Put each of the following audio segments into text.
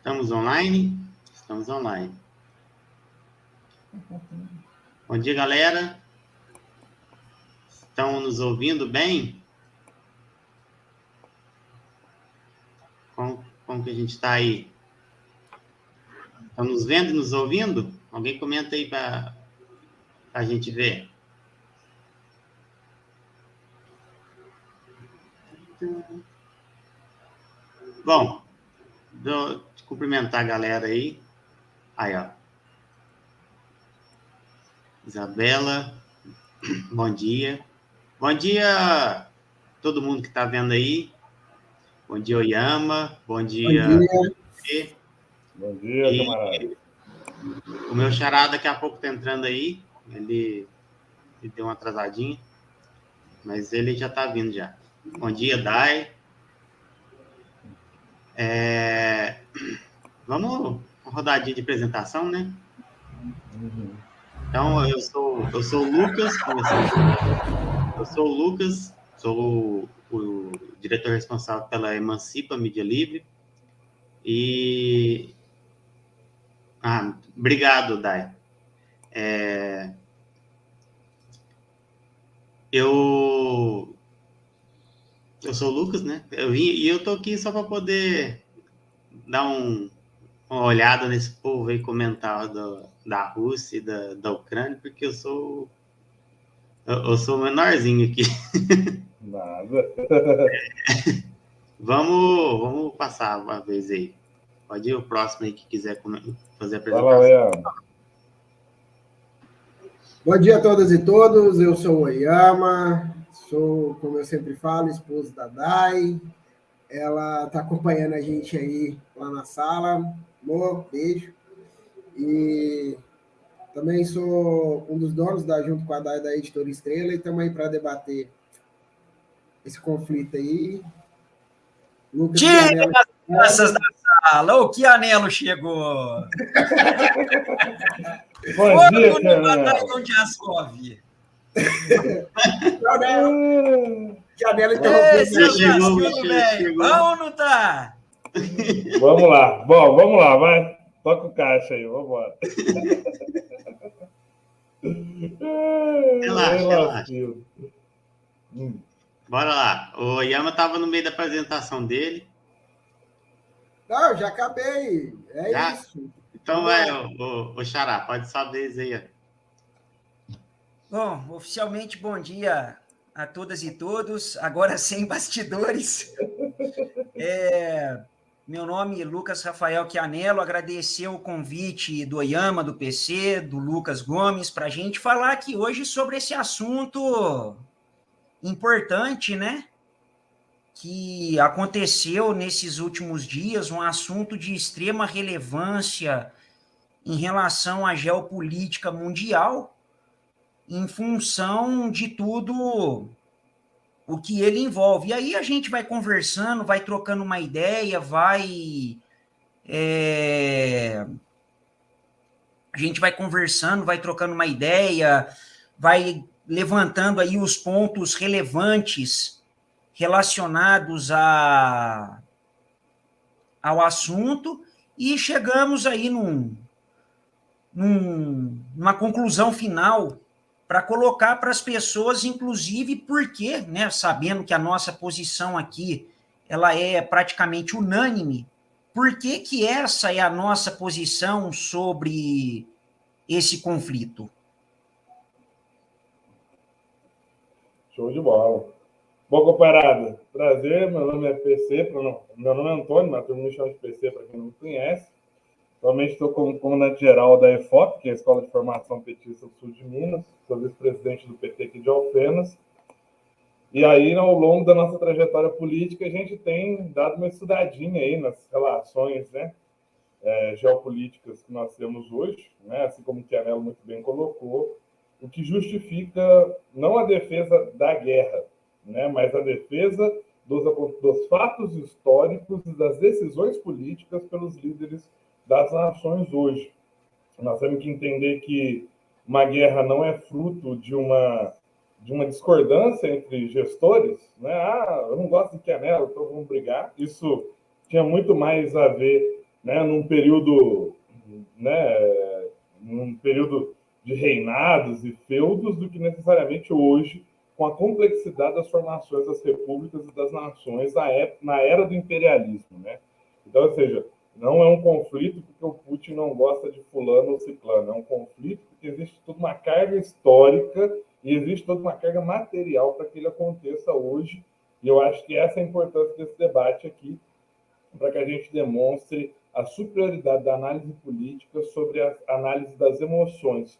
Estamos online? Estamos online. Bom dia, galera. Estão nos ouvindo bem? Como que a gente está aí? Estão nos vendo e nos ouvindo? Alguém comenta aí para a gente ver. Bom, cumprimentar a galera aí. Aí, ó. Isabela, bom dia. Bom dia todo mundo que está vendo aí. Bom dia, Oyama. Bom dia. Bom dia, camarada. O meu xará daqui a pouco está entrando aí. Ele deu uma atrasadinha, mas ele já está vindo já. Bom dia, Dai. Vamos uma rodadinha de apresentação, né? Então, eu sou o Lucas. Eu sou o Lucas, sou o diretor responsável pela Emancipa Mídia Livre. E... obrigado, Dai. Eu sou o Lucas, né? Eu tô aqui só para poder dar uma olhada nesse povo aí, comentar da Rússia e da Ucrânia, porque eu sou o menorzinho aqui. Nada. Vamos passar uma vez aí. Pode ir o próximo aí que quiser fazer a apresentação. Fala, Oyama. Bom dia a todas e todos, eu sou o Oyama, sou, como eu sempre falo, esposo da Dai. Ela está acompanhando a gente aí lá na sala. Amor, beijo. E também sou um dos donos, junto com a Dai, da Editora Estrela, e estamos aí para debater esse conflito aí. Lucas Tira as crianças da sala, o que anelo chegou? Bom dia, Janela interrompeu. Vamos ou não tá? Vamos lá. Bom, vamos lá, vai. Toca o caixa aí, vamos embora. Relaxa. Bora lá. O Yama estava no meio da apresentação dele. Não, já acabei. Já? Isso. Então vai, o Xará, pode só vez aí. Bom, oficialmente, bom dia a todas e todos. Agora sem bastidores. Meu nome é Lucas Rafael Chianello. Agradecer o convite do Oyama, do PC, do Lucas Gomes, para a gente falar aqui hoje sobre esse assunto importante, né? Que aconteceu nesses últimos dias, um assunto de extrema relevância em relação à geopolítica mundial, em função de tudo o que ele envolve. E aí a gente vai conversando, vai trocando uma ideia, a gente vai conversando, vai trocando uma ideia, vai levantando aí os pontos relevantes relacionados ao assunto e chegamos aí numa conclusão final para colocar para as pessoas, inclusive, porque, né, sabendo que a nossa posição aqui ela é praticamente unânime, por que essa é a nossa posição sobre esse conflito? Show de bola. Bom, comparado, prazer, meu nome é PC, meu nome é Antônio, mas todo mundo me chama de PC para quem não me conhece. Atualmente estou como comandante geral da EFOP, que é a Escola de Formação Petista do Sul de Minas, sou vice-presidente do PT aqui de Alfenas. E aí, ao longo da nossa trajetória política, a gente tem dado uma estudadinha aí nas relações, né, geopolíticas que nós temos hoje, né, assim como o Chianello muito bem colocou, o que justifica não a defesa da guerra, né, mas a defesa dos fatos históricos e das decisões políticas pelos líderes das nações hoje. Nós temos que entender que uma guerra não é fruto de uma discordância entre gestores, né? Eu não gosto de Chianello, então vamos brigar. Isso tinha muito mais a ver né, num período de reinados e feudos do que necessariamente hoje, com a complexidade das formações das repúblicas e das nações na era do imperialismo, né? Então, ou seja, não é um conflito porque o Putin não gosta de fulano ou ciclano, é um conflito porque existe toda uma carga histórica e existe toda uma carga material para que ele aconteça hoje, e eu acho que essa é a importância desse debate aqui, para que a gente demonstre a superioridade da análise política sobre a análise das emoções,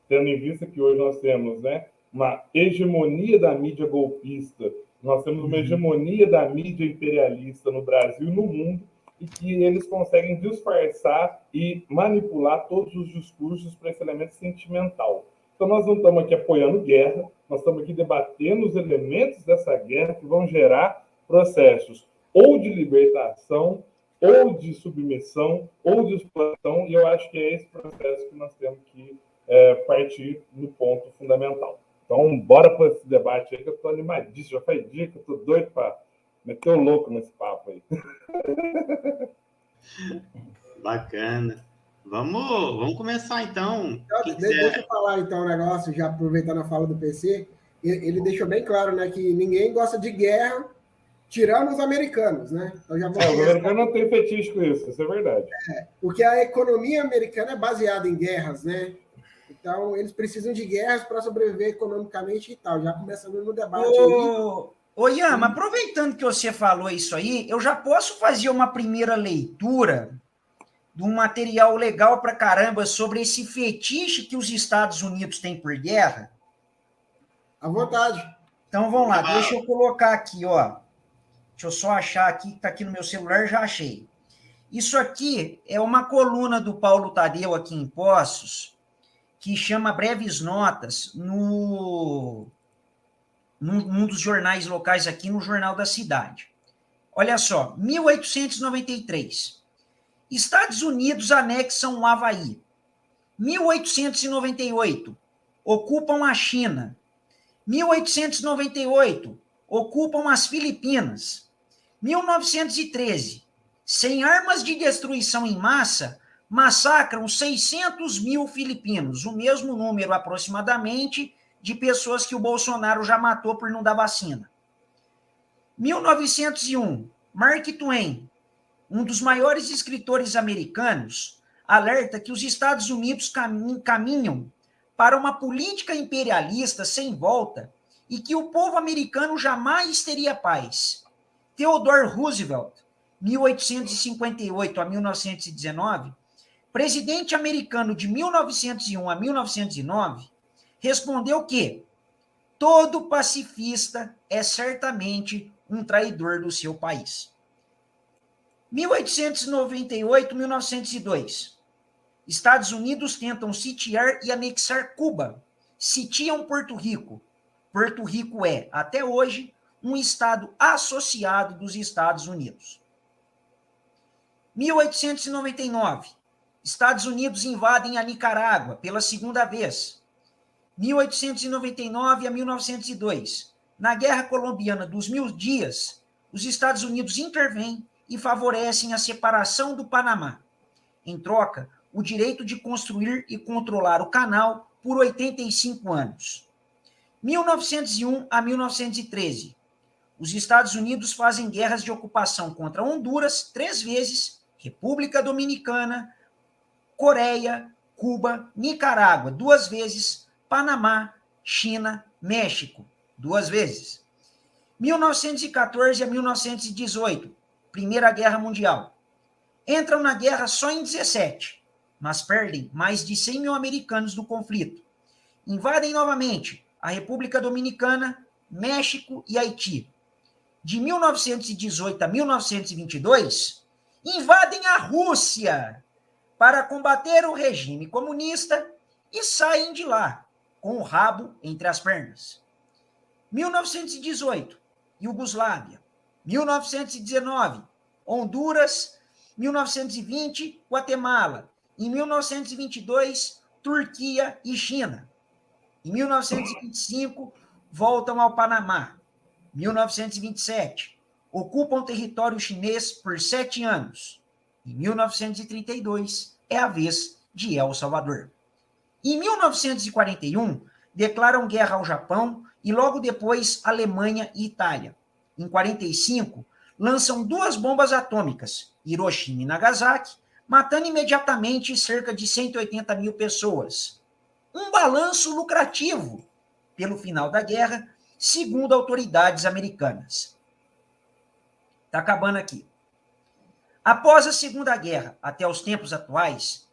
tendo em vista que hoje nós temos, né, uma hegemonia da mídia golpista, nós temos uma hegemonia da mídia imperialista no Brasil e no mundo, e que eles conseguem disfarçar e manipular todos os discursos para esse elemento sentimental. Então, nós não estamos aqui apoiando guerra, nós estamos aqui debatendo os elementos dessa guerra que vão gerar processos ou de libertação, ou de submissão, ou de exploração, e eu acho que é esse processo que nós temos que partir no ponto fundamental. Então, bora para esse debate aí, que eu estou animadíssimo, já faz dia que eu estou doido para meter o louco nesse papo aí. Bacana. Vamos começar, então. Deixa eu falar, então, um negócio, já aproveitando a fala do PC. Ele deixou bem claro, né, que ninguém gosta de guerra, tirando os americanos, né? Então, já os americanos não têm fetiche com isso é verdade. Porque a economia americana é baseada em guerras, né? Então, eles precisam de guerras para sobreviver economicamente e tal. Já começando no debate aí. Ô, Yama, aproveitando que você falou isso aí, eu já posso fazer uma primeira leitura de um material legal pra caramba sobre esse fetiche que os Estados Unidos têm por guerra? À vontade. Então, vamos lá, deixa eu colocar aqui, ó. Deixa eu só achar aqui, que tá aqui no meu celular, já achei. Isso aqui é uma coluna do Paulo Tadeu aqui em Poços, que chama Breves Notas, num dos jornais locais aqui, no Jornal da Cidade. Olha só, 1893. Estados Unidos anexam o Havaí. 1898. Ocupam a China. 1898. Ocupam as Filipinas. 1913. Sem armas de destruição em massa, massacram 600 mil filipinos, o mesmo número aproximadamente de pessoas que o Bolsonaro já matou por não dar vacina. 1901, Mark Twain, um dos maiores escritores americanos, alerta que os Estados Unidos caminham para uma política imperialista sem volta e que o povo americano jamais teria paz. Theodore Roosevelt, 1858 a 1919, presidente americano de 1901 a 1909, respondeu que todo pacifista é certamente um traidor do seu país. 1898, 1902. Estados Unidos tentam sitiar e anexar Cuba. Sitiam Porto Rico. Porto Rico é, até hoje, um estado associado dos Estados Unidos. 1899. Estados Unidos invadem a Nicarágua pela segunda vez. 1899 a 1902. Na Guerra Colombiana dos 1000 dias, os Estados Unidos intervêm e favorecem a separação do Panamá. Em troca, o direito de construir e controlar o canal por 85 anos. 1901 a 1913. Os Estados Unidos fazem guerras de ocupação contra Honduras 3 vezes, República Dominicana, Coreia, Cuba, Nicarágua 2 vezes, Panamá, China, México 2 vezes. 1914 a 1918, Primeira Guerra Mundial. Entram na guerra só em 17, mas perdem mais de 100 mil americanos no conflito. Invadem novamente a República Dominicana, México e Haiti. De 1918 a 1922, invadem a Rússia para combater o regime comunista e saem de lá com o rabo entre as pernas. 1918, Iugoslávia. 1919, Honduras. 1920, Guatemala. Em 1922, Turquia e China. Em 1925, voltam ao Panamá. 1927, ocupam território chinês por 7 anos. Em 1932, é a vez de El Salvador. Em 1941, declaram guerra ao Japão e logo depois Alemanha e Itália. Em 45, lançam 2 bombas atômicas, Hiroshima e Nagasaki, matando imediatamente cerca de 180 mil pessoas. Um balanço lucrativo pelo final da guerra, segundo autoridades americanas. Está acabando aqui. Após a Segunda Guerra, até os tempos atuais,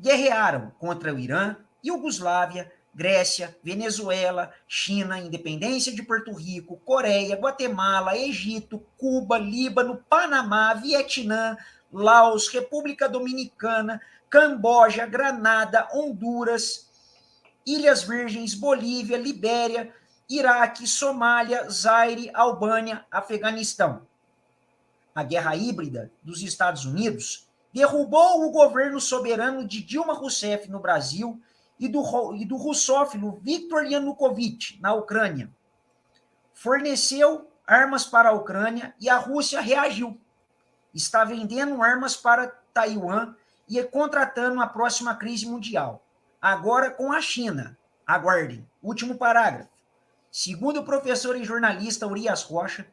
guerrearam contra o Irã, Iugoslávia, Grécia, Venezuela, China, independência de Porto Rico, Coreia, Guatemala, Egito, Cuba, Líbano, Panamá, Vietnã, Laos, República Dominicana, Camboja, Granada, Honduras, Ilhas Virgens, Bolívia, Libéria, Iraque, Somália, Zaire, Albânia, Afeganistão. A guerra híbrida dos Estados Unidos derrubou o governo soberano de Dilma Rousseff no Brasil e do russófilo Viktor Yanukovych na Ucrânia. Forneceu armas para a Ucrânia e a Rússia reagiu. Está vendendo armas para Taiwan e contratando a próxima crise mundial. Agora com a China. Aguardem. Último parágrafo. Segundo o professor e jornalista Urias Rocha,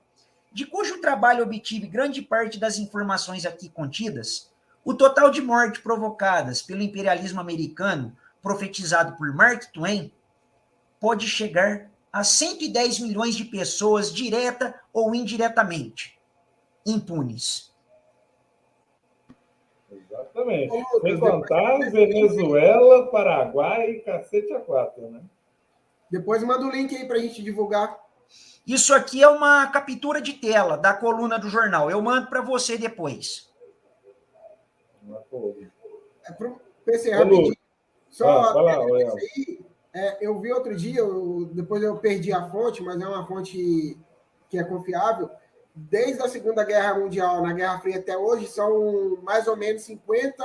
de cujo trabalho obtive grande parte das informações aqui contidas, o total de mortes provocadas pelo imperialismo americano, profetizado por Mark Twain, pode chegar a 110 milhões de pessoas, direta ou indiretamente, impunes. Exatamente. Sem contar Venezuela, Paraguai e cacete a 4, né? Depois manda o link aí para a gente divulgar. Isso aqui é uma captura de tela da coluna do jornal. Eu mando para você depois. É para o PC rapidinho. Só lá, eu vi outro dia, depois eu perdi a fonte, mas é uma fonte que é confiável. Desde a Segunda Guerra Mundial, na Guerra Fria até hoje, são mais ou menos 50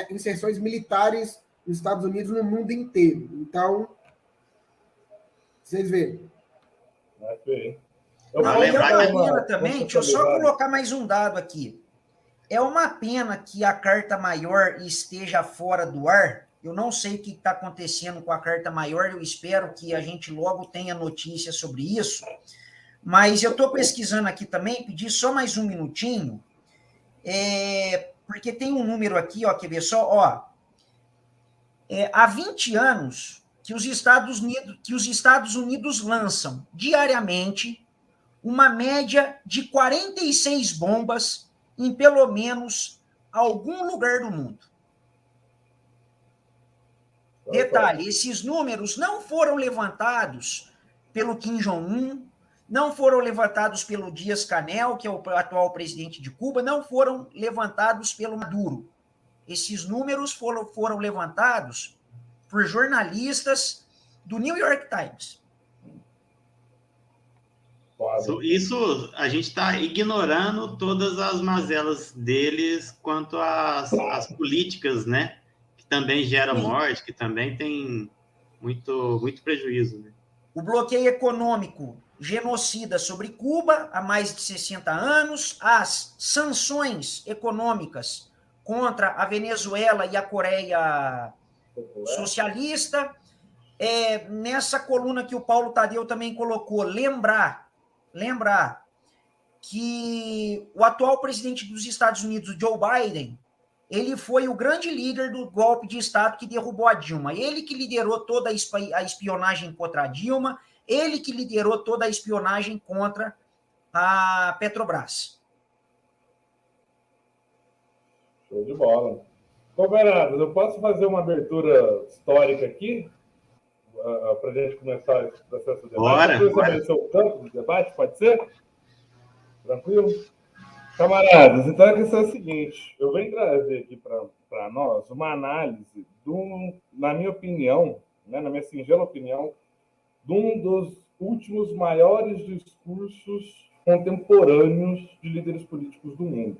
inserções militares nos Estados Unidos no mundo inteiro. Então, vocês veem. Não, é uma pena também, deixa eu só colocar mais um dado aqui. É uma pena que a Carta Maior esteja fora do ar. Eu não sei o que está acontecendo com a Carta Maior, eu espero que a gente logo tenha notícia sobre isso. Mas eu estou pesquisando aqui também, pedi só mais um minutinho, porque tem um número aqui, ó, quer ver só? Ó, há 20 anos que os Estados Unidos lançam diariamente uma média de 46 bombas em pelo menos algum lugar do mundo. Detalhe, esses números não foram levantados pelo Kim Jong-un, não foram levantados pelo Díaz-Canel, que é o atual presidente de Cuba, não foram levantados pelo Maduro. Esses números foram levantados por jornalistas do New York Times. Isso, a gente está ignorando todas as mazelas deles quanto às políticas, né? Que também geram morte, que também tem muito prejuízo. Né? O bloqueio econômico genocida sobre Cuba há mais de 60 anos, as sanções econômicas contra a Venezuela e a Coreia socialista. Nessa coluna que o Paulo Tadeu também colocou, lembrar que o atual presidente dos Estados Unidos, Joe Biden, ele foi o grande líder do golpe de Estado que derrubou a Dilma. Ele que liderou toda a espionagem contra a Dilma, ele que liderou toda a espionagem contra a Petrobras. Show de bola. Cooperados, eu posso fazer uma abertura histórica aqui? Para a gente começar esse processo de debate. Bora. Estabelecer o campo de debate, pode ser? Tranquilo? Camaradas, então a questão é a seguinte, eu venho trazer aqui para nós uma análise, na minha opinião, né, na minha singela opinião, de um dos últimos maiores discursos contemporâneos de líderes políticos do mundo.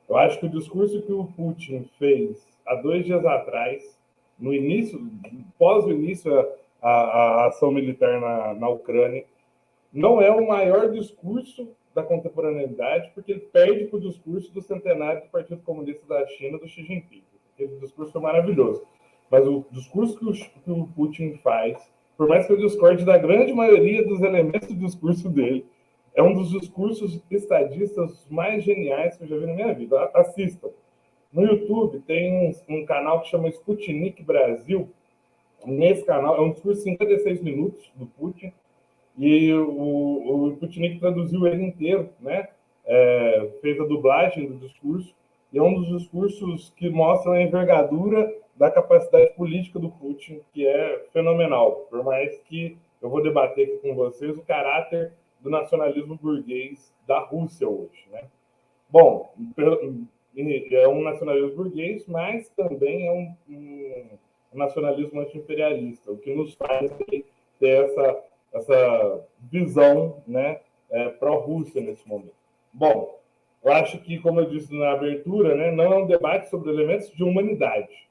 Eu acho que o discurso que o Putin fez há 2 dias atrás, no início, pós o início a ação militar na Ucrânia, não é o maior discurso da contemporaneidade, porque ele perde para o discurso do centenário do Partido Comunista da China, do Xi Jinping. Aquele discurso foi maravilhoso. Mas o discurso que o Putin faz, por mais que eu discorde da grande maioria dos elementos do discurso dele, é um dos discursos estadistas mais geniais que eu já vi na minha vida. Assistam. No YouTube tem um canal que chama Sputnik Brasil. Nesse canal, é um discurso de 56 minutos do Putin, e o Sputnik traduziu ele inteiro, né? Fez a dublagem do discurso, e é um dos discursos que mostram a envergadura da capacidade política do Putin, que é fenomenal, por mais que eu vou debater aqui com vocês o caráter do nacionalismo burguês da Rússia hoje, né? Bom, é um nacionalismo burguês, mas também é um nacionalismo anti-imperialista, o que nos faz ter essa visão, né, pró-Rússia nesse momento. Bom, eu acho que, como eu disse na abertura, né, não é um debate sobre elementos de humanidade,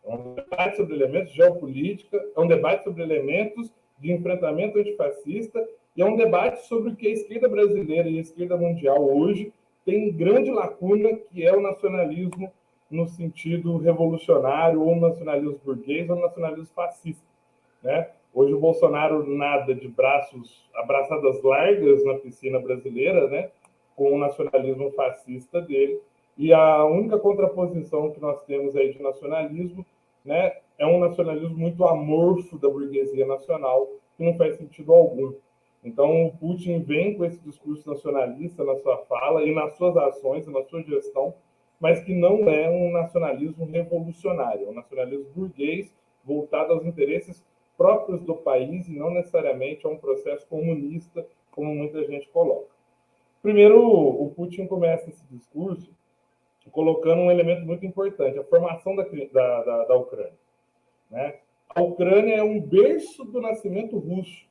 é um debate sobre elementos de geopolítica, é um debate sobre elementos de enfrentamento antifascista, e é um debate sobre o que a esquerda brasileira e a esquerda mundial hoje tem grande lacuna, que é o nacionalismo no sentido revolucionário, ou nacionalismo burguês, ou nacionalismo fascista, né? Hoje o Bolsonaro nada de abraçadas largas na piscina brasileira, né? Com o nacionalismo fascista dele, e a única contraposição que nós temos aí de nacionalismo, né, é um nacionalismo muito amorfo da burguesia nacional, que não faz sentido algum. Então, o Putin vem com esse discurso nacionalista na sua fala e nas suas ações, na sua gestão, mas que não é um nacionalismo revolucionário, é um nacionalismo burguês voltado aos interesses próprios do país e não necessariamente a um processo comunista, como muita gente coloca. Primeiro, o Putin começa esse discurso colocando um elemento muito importante, a formação da Ucrânia, né? A Ucrânia é um berço do nascimento russo,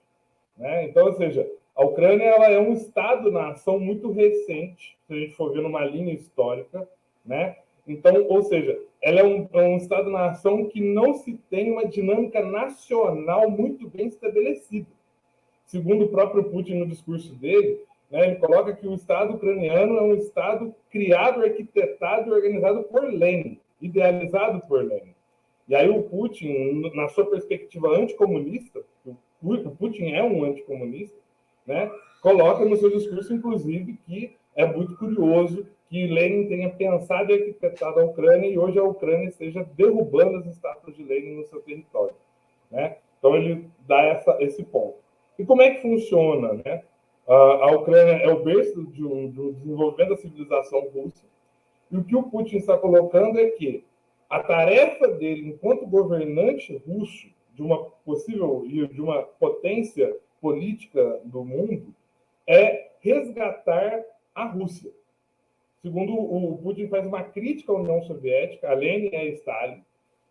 né? Então, ou seja, a Ucrânia ela é um Estado-nação muito recente, se a gente for ver numa linha histórica, né? Então, ou seja, ela é um Estado-nação que não se tem uma dinâmica nacional muito bem estabelecida. Segundo o próprio Putin no discurso dele, né, ele coloca que o Estado ucraniano é um Estado criado, arquitetado e organizado por Lenin, idealizado por Lenin. E aí o Putin, na sua perspectiva anticomunista, o Putin é um anticomunista, né, coloca no seu discurso, inclusive, que é muito curioso que Lenin tenha pensado e arquitetado a Ucrânia e hoje a Ucrânia esteja derrubando as estátuas de Lenin no seu território, né? Então ele dá esse ponto. E como é que funciona, né? A Ucrânia é o berço do desenvolvimento da civilização russa, e o que o Putin está colocando é que a tarefa dele, enquanto governante russo, de uma possível e de uma potência política do mundo, é resgatar a Rússia. Segundo o Putin, faz uma crítica à União Soviética, a Lenin e a Stalin,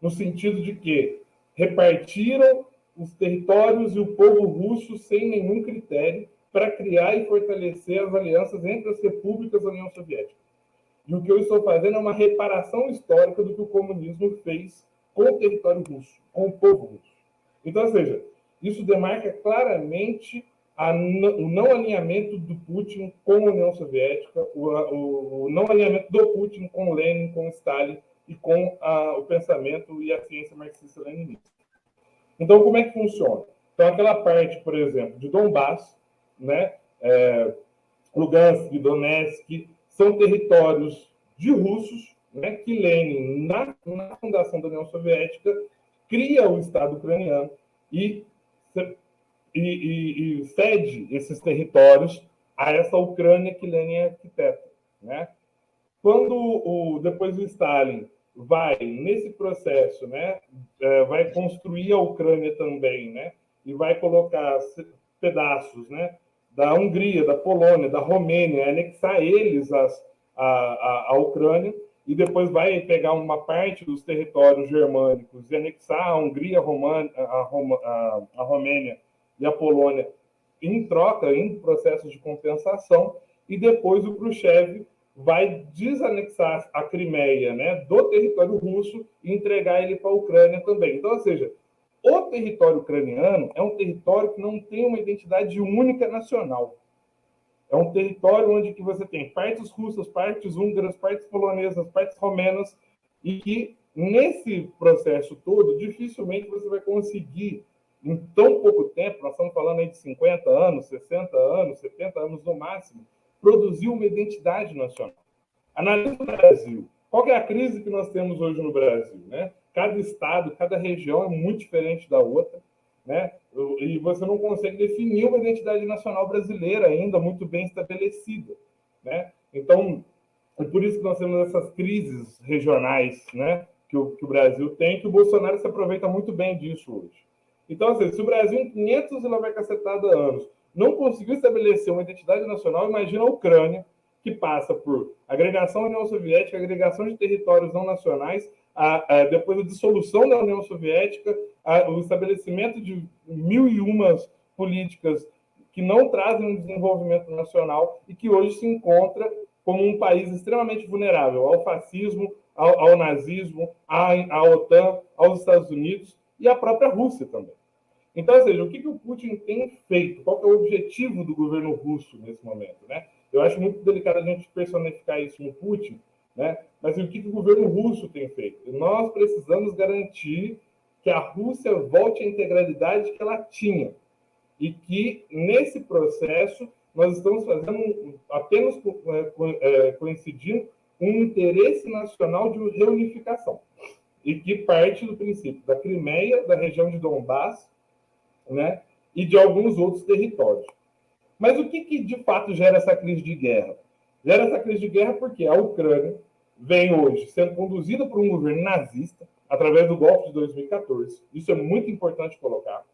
no sentido de que repartiram os territórios e o povo russo sem nenhum critério para criar e fortalecer as alianças entre as repúblicas da União Soviética. E o que eu estou fazendo é uma reparação histórica do que o comunismo fez com o território russo, com o povo russo. Então, ou seja, isso demarca claramente o não alinhamento do Putin com a União Soviética, o não alinhamento do Putin com Lenin, com Stalin e com o pensamento e a ciência marxista-leninista. Então, como é que funciona? Então, aquela parte, por exemplo, de Donbass, né, Lugansk, Donetsk, são territórios de russos, né, que Lenin, na fundação da União Soviética, cria o Estado ucraniano e cede esses territórios a essa Ucrânia que Lenin arquiteta, né? Quando depois o Stalin vai nesse processo, né, vai construir a Ucrânia também, né, e vai colocar pedaços, né, da Hungria, da Polônia, da Romênia, anexar eles a Ucrânia, e depois vai pegar uma parte dos territórios germânicos e anexar a Hungria, a Romênia e a Polônia em troca, em processos de compensação, e depois o Khrushchev vai desanexar a Crimeia, né, do território russo e entregar ele para a Ucrânia também. Então, ou seja, o território ucraniano é um território que não tem uma identidade única nacional. É um território onde que você tem partes russas, partes húngaras, partes polonesas, partes romenas, e que nesse processo todo, dificilmente você vai conseguir, em tão pouco tempo, nós estamos falando aí de 50 anos, 60 anos, 70 anos no máximo, produzir uma identidade nacional. Analisa o Brasil. Qual é a crise que nós temos hoje no Brasil, né? Cada estado, cada região é muito diferente da outra, né? E você não consegue definir uma identidade nacional brasileira ainda muito bem estabelecida, né? Então, é por isso que nós temos essas crises regionais, né? Que o Brasil tem, que o Bolsonaro se aproveita muito bem disso hoje. Então, assim, se o Brasil, em 500 e lá vai cacetada anos, não conseguiu estabelecer uma identidade nacional, imagina a Ucrânia, que passa por agregação à União Soviética, agregação de territórios não nacionais, depois da dissolução da União Soviética, o estabelecimento de 1001 políticas que não trazem um desenvolvimento nacional e que hoje se encontra como um país extremamente vulnerável ao fascismo, ao nazismo, à OTAN, aos Estados Unidos e à própria Rússia também. Então, ou seja, o que o Putin tem feito? Qual é o objetivo do governo russo nesse momento, né? Eu acho muito delicado a gente personificar isso no Putin, né? Mas o que o governo russo tem feito? Nós precisamos garantir que a Rússia volte à integralidade que ela tinha e que, nesse processo, nós estamos fazendo apenas coincidindo um interesse nacional de reunificação e que parte do princípio da Crimeia, da região de Donbass, né? E de alguns outros territórios. Mas o que de fato gera essa crise de guerra? Gera essa crise de guerra porque a Ucrânia vem hoje sendo conduzida por um governo nazista através do golpe de 2014. Isso é muito importante colocar.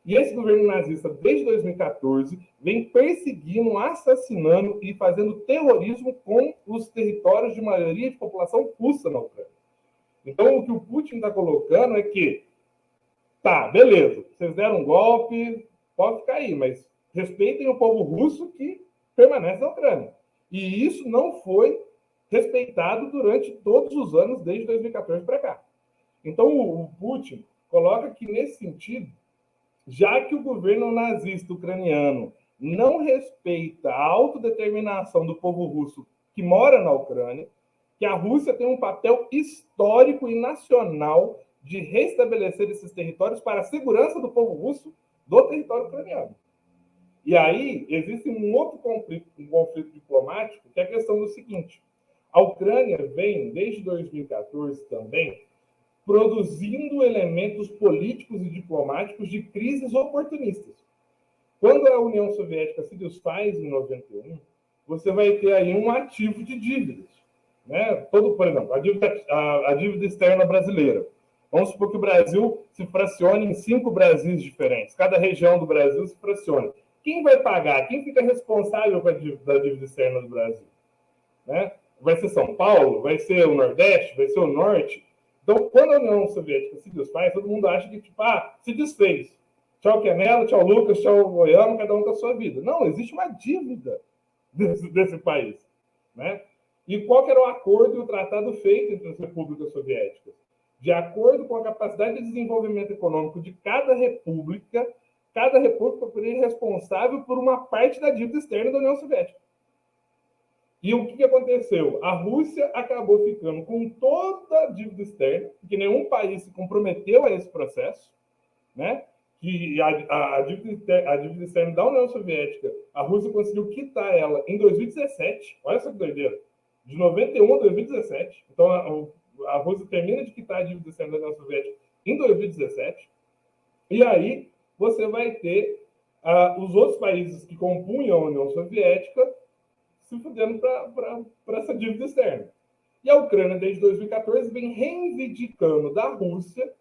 E esse governo nazista, desde 2014, vem perseguindo, assassinando e fazendo terrorismo com os territórios de maioria de população russa na Ucrânia. Então, o que o Putin está colocando é que, tá, beleza, vocês deram um golpe, pode ficar aí, mas respeitem o povo russo que permanece na Ucrânia. E isso não foi respeitado durante todos os anos, desde 2014 para cá. Então, o Putin coloca que, nesse sentido, já que o governo nazista ucraniano não respeita a autodeterminação do povo russo que mora na Ucrânia, que a Rússia tem um papel histórico e nacional de restabelecer esses territórios para a segurança do povo russo do território ucraniano. E aí existe um outro conflito diplomático, que é a questão do seguinte: a Ucrânia vem, desde 2014 também, produzindo elementos políticos e diplomáticos de crises oportunistas. Quando a União Soviética se desfaz em 91, você vai ter aí um ativo de dívidas, né? Por exemplo, a dívida externa brasileira. Vamos supor que o Brasil se fracione em 5 Brasis diferentes. Cada região do Brasil se fracione. Quem vai pagar? Quem fica responsável da dívida externa do Brasil? Né? Vai ser São Paulo? Vai ser o Nordeste? Vai ser o Norte? Então, quando a União Soviética se desfaz, todo mundo acha que, se desfez. Tchau, Canelo, tchau, Lucas, tchau, Oyama, cada um com a sua vida. Não, existe uma dívida desse país. Né? E qual que era o acordo e o tratado feito entre as repúblicas soviéticas? De acordo com a capacidade de desenvolvimento econômico de cada república foi responsável por uma parte da dívida externa da União Soviética. E o que aconteceu? A Rússia acabou ficando com toda a dívida externa, porque nenhum país se comprometeu a esse processo, né? Que a dívida externa da União Soviética, a Rússia conseguiu quitar ela em 2017. Olha só que doideira. De 91 a 2017. Então, a Rússia termina de quitar a dívida externa da União Soviética em 2017. E aí, você vai ter os outros países que compunham a União Soviética se fudendo para essa dívida externa. E a Ucrânia, desde 2014, vem reivindicando da Rússia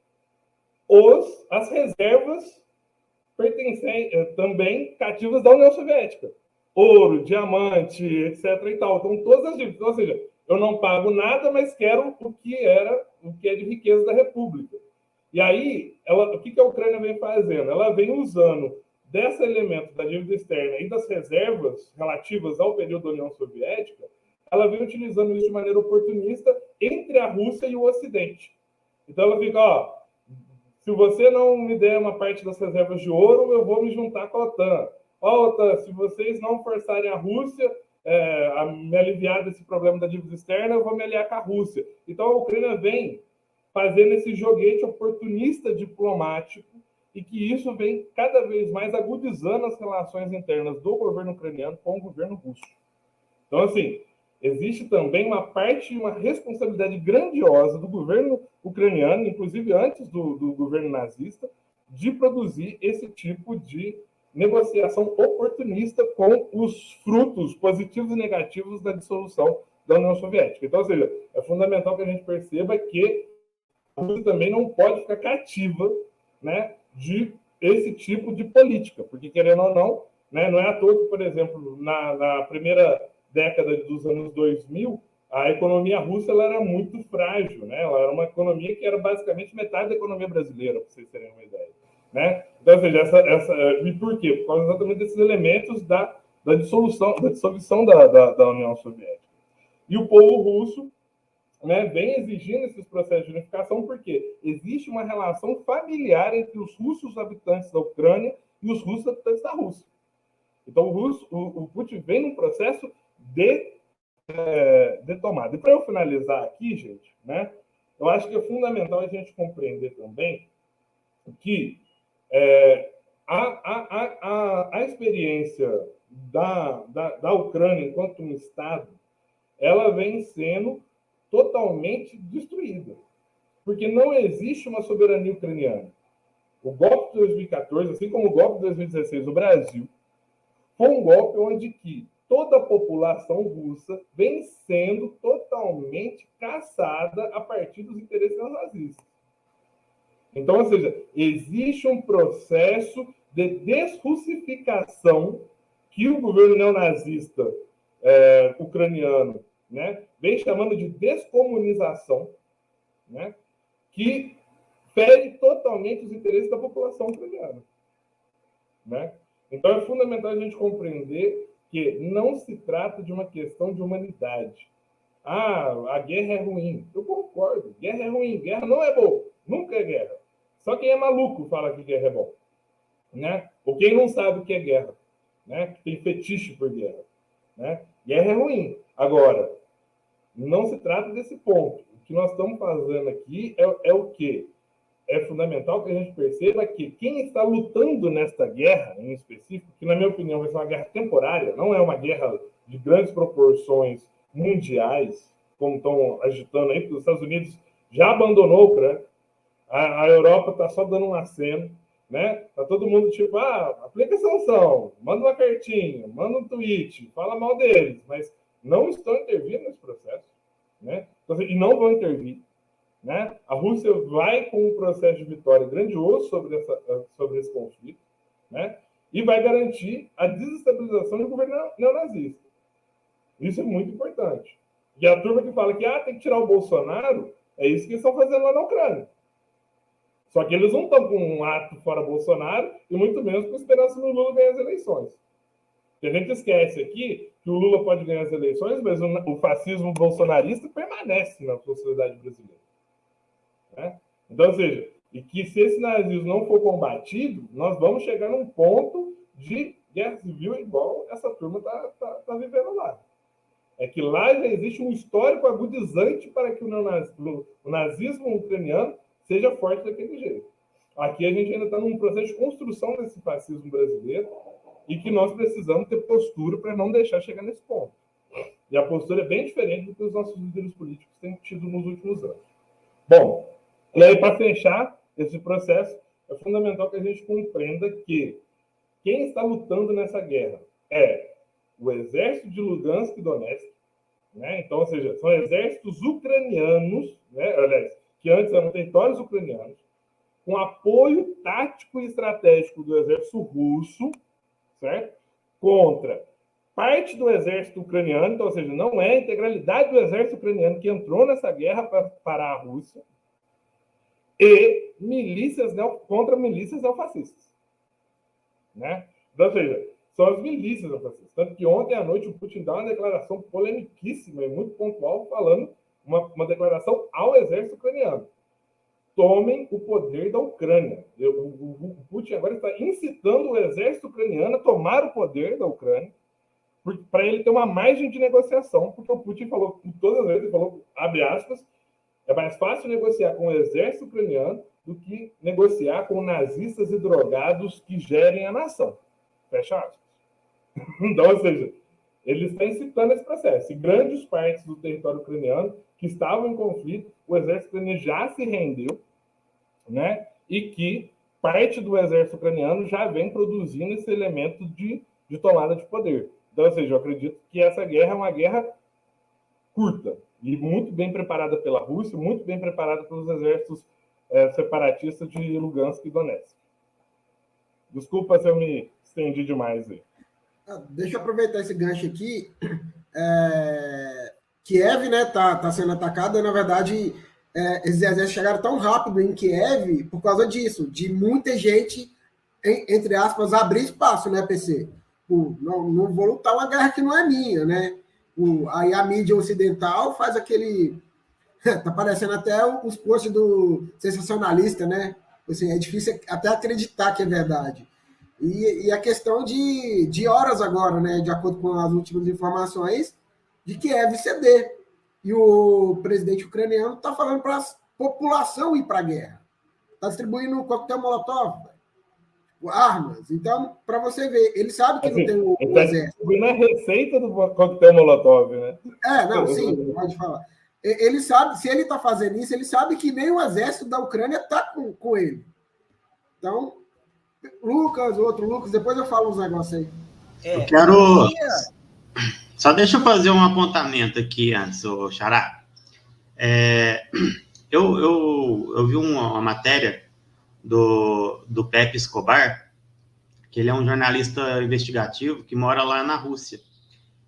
as reservas também cativas da União Soviética. Ouro, diamante, etc. e tal. Então, todas as dívidas. Então, ou seja, eu não pago nada, mas quero o que é de riqueza da República. E aí, o que a Ucrânia vem fazendo? Ela vem usando desse elemento da dívida externa e das reservas relativas ao período da União Soviética, ela vem utilizando isso de maneira oportunista entre a Rússia e o Ocidente. Então ela fica, se você não me der uma parte das reservas de ouro, eu vou me juntar com a OTAN. se vocês não forçarem a Rússia a me aliviar desse problema da dívida externa, eu vou me aliar com a Rússia. Então, a Ucrânia vem fazendo esse joguete oportunista diplomático e que isso vem cada vez mais agudizando as relações internas do governo ucraniano com o governo russo. Então, assim, existe também uma parte, uma responsabilidade grandiosa do governo ucraniano, inclusive antes do governo nazista, de produzir esse tipo de negociação oportunista com os frutos positivos e negativos da dissolução da União Soviética. Então, ou seja, é fundamental que a gente perceba que a Rússia também não pode ficar cativa, né, de esse tipo de política, porque, querendo ou não, né, não é à toa que, por exemplo, na primeira década dos anos 2000, a economia russa ela era muito frágil, né? Ela era uma economia que era basicamente metade da economia brasileira, para vocês terem uma ideia. Né? Então, ou seja, e por quê? Por causa exatamente desses elementos da dissolução da União Soviética. E o povo russo, né, vem exigindo esses processos de unificação porque existe uma relação familiar entre os russos habitantes da Ucrânia e os russos habitantes da Rússia. Então, o Putin vem num processo de tomada. E para eu finalizar aqui, gente, né, eu acho que é fundamental a gente compreender também que a experiência da Ucrânia enquanto um Estado, ela vem sendo totalmente destruída, porque não existe uma soberania ucraniana. O golpe de 2014, assim como o golpe de 2016 no Brasil, foi um golpe onde que toda a população russa vem sendo totalmente caçada a partir dos interesses nazistas. Então, ou seja, existe um processo de desrussificação que o governo neonazista ucraniano, né, vem chamando de descomunização, né, que fere totalmente os interesses da população ucraniana. Né? Então, é fundamental a gente compreender que não se trata de uma questão de humanidade. A guerra é ruim. Eu concordo, guerra é ruim, guerra não é bom, nunca é guerra. Só quem é maluco fala que guerra é bom. Né? Ou quem não sabe o que é guerra, né? Que tem fetiche por guerra. Né? Guerra é ruim. Agora, não se trata desse ponto. O que nós estamos fazendo aqui é o quê? É fundamental que a gente perceba que quem está lutando nesta guerra, em específico, que na minha opinião vai ser uma guerra temporária, não é uma guerra de grandes proporções mundiais, como estão agitando aí, porque os Estados Unidos já abandonou a Ucrânia, a Europa está só dando um aceno, né? Tá todo mundo tipo, aplica sanção, manda uma cartinha, manda um tweet, fala mal deles, mas não estão intervindo nesse processo, né? Então, e não vão intervir. Né? A Rússia vai com um processo de vitória grandioso sobre esse conflito, né? E vai garantir a desestabilização do governo neonazista. Isso é muito importante. E a turma que fala que tem que tirar o Bolsonaro, é isso que eles estão fazendo lá na Ucrânia. Só que eles não estão com um ato fora Bolsonaro e muito menos com esperança no Lula ganhar as eleições. A gente esquece aqui que o Lula pode ganhar as eleições, mas o fascismo bolsonarista permanece na sociedade brasileira. Né? Então, ou seja, e que se esse nazismo não for combatido, nós vamos chegar num ponto de guerra civil igual essa turma está vivendo lá. É que lá já existe um histórico agudizante para que o nazismo ucraniano seja forte daquele jeito. Aqui a gente ainda está num processo de construção desse fascismo brasileiro e que nós precisamos ter postura para não deixar chegar nesse ponto. E a postura é bem diferente do que os nossos líderes políticos têm tido nos últimos anos. Bom, e aí, para fechar esse processo, é fundamental que a gente compreenda que quem está lutando nessa guerra é o exército de Lugansk e Donetsk, né? Então, ou seja, são exércitos ucranianos, né? Aliás, que antes eram territórios ucranianos, com apoio tático e estratégico do exército russo, certo? Contra parte do exército ucraniano, então, ou seja, não é a integralidade do exército ucraniano que entrou nessa guerra para parar a Rússia, e milícias contra milícias neofascistas. Né? Então, ou seja, são as milícias neofascistas. Tanto que ontem à noite o Putin dá uma declaração polemiquíssima e muito pontual, falando uma declaração ao exército ucraniano. tomem o poder da Ucrânia. O Putin agora está incitando o exército ucraniano a tomar o poder da Ucrânia para ele ter uma margem de negociação, porque o Putin falou, todas as vezes, ele falou, abre aspas, é mais fácil negociar com o exército ucraniano do que negociar com nazistas e drogados que gerem a nação. Fecha aspas. Então, ou seja, ele está incitando esse processo. E grandes partes do território ucraniano que estavam em conflito, o exército ucraniano já se rendeu, né? E que parte do exército ucraniano já vem produzindo esse elemento de tomada de poder. Então, ou seja, eu acredito que essa guerra é uma guerra curta e muito bem preparada pela Rússia, muito bem preparada pelos exércitos separatistas de Lugansk e Donetsk. Desculpa se eu me estendi demais aí. Deixa eu aproveitar esse gancho aqui. Kiev, né, tá sendo atacada. Na verdade, esses exércitos chegaram tão rápido em Kiev por causa disso, de muita gente, entre aspas, abrir espaço, né, PC? Não vou lutar uma guerra que não é minha, né? Aí a mídia ocidental faz aquele... Tá parecendo até os posts do sensacionalista, né? Assim, é difícil até acreditar que é verdade. E a questão de horas agora, né? De acordo com as últimas informações, de Kiev ceder. E o presidente ucraniano está falando para a população ir para a guerra. Está distribuindo coquetel Molotov, armas. Então, para você ver, ele sabe que não tem o exército. Ele a receita do coquetel Molotov, né? Não, sim, pode falar. Ele sabe, se ele está fazendo isso, ele sabe que nem o exército da Ucrânia está com ele. Então, outro Lucas, depois eu falo uns negócios aí. Eu quero... Só deixa eu fazer um apontamento aqui antes, ô Xará. Eu vi uma matéria do Pepe Escobar, que ele é um jornalista investigativo que mora lá na Rússia.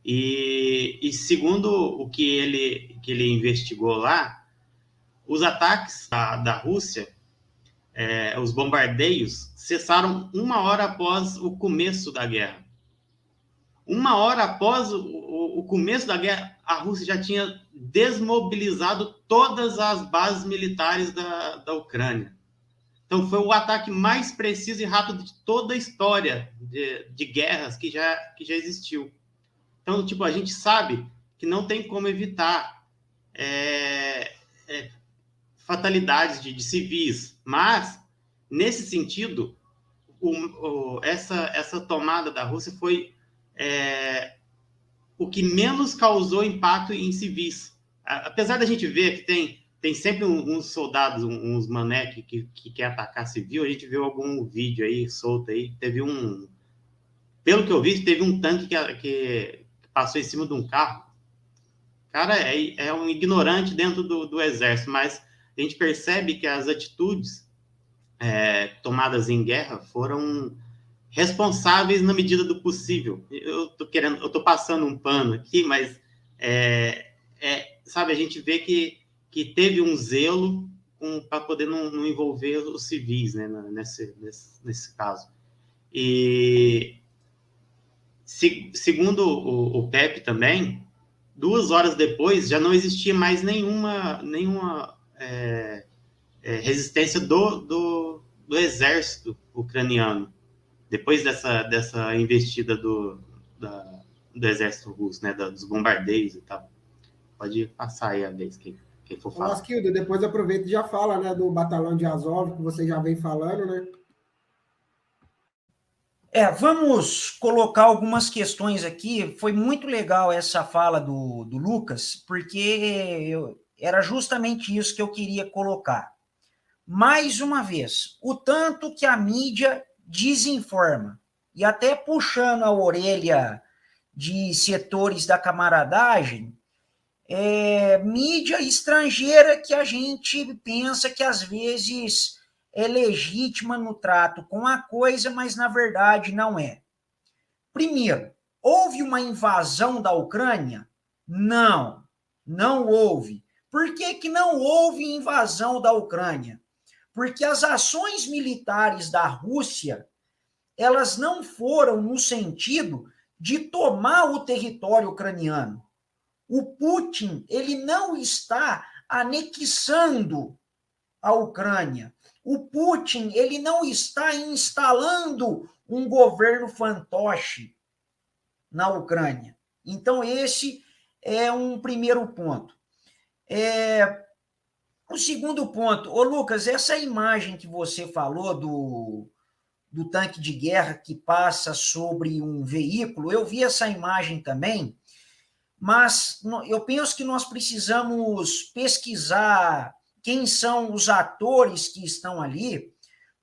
E segundo o que ele investigou lá, os ataques da Rússia, os bombardeios, cessaram 1 hora após o começo da guerra. 1 hora após o começo da guerra, a Rússia já tinha desmobilizado todas as bases militares da Ucrânia. Então, foi o ataque mais preciso e rápido de toda a história de guerras que já existiu. Então, tipo, a gente sabe que não tem como evitar fatalidades de civis, mas, nesse sentido, essa tomada da Rússia foi o que menos causou impacto em civis. Apesar da gente ver que tem sempre uns soldados, uns mané que quer atacar civil, a gente viu algum vídeo aí, solto aí, pelo que eu vi, teve um tanque que passou em cima de um carro. Cara, é um ignorante dentro do exército, mas a gente percebe que as atitudes tomadas em guerra foram responsáveis na medida do possível. Eu tô passando um pano aqui, mas sabe, a gente vê que teve um zelo para poder não envolver os civis, né, nesse caso. E segundo o Pepe também, 2 horas depois já não existia mais nenhuma resistência do exército ucraniano, depois dessa investida do exército russo, né, dos bombardeios e tal. Pode passar aí a vez quem for falar. Lasquildo, depois aproveita e já fala, né, do batalhão de Azov, que você já vem falando, né? Vamos colocar algumas questões aqui. Foi muito legal essa fala do Lucas, porque era justamente isso que eu queria colocar. Mais uma vez, o tanto que a mídia desinforma, e até puxando a orelha de setores da camaradagem, mídia estrangeira que a gente pensa que às vezes é legítima no trato com a coisa, mas na verdade não é. Primeiro, houve uma invasão da Ucrânia? Não houve. Por que não houve invasão da Ucrânia? Porque as ações militares da Rússia, elas não foram no sentido de tomar o território ucraniano. O Putin, ele não está anexando a Ucrânia. O Putin, ele não está instalando um governo fantoche na Ucrânia. Então, esse é um primeiro ponto. O segundo ponto, ô Lucas, essa imagem que você falou do tanque de guerra que passa sobre um veículo, eu vi essa imagem também, mas eu penso que nós precisamos pesquisar quem são os atores que estão ali,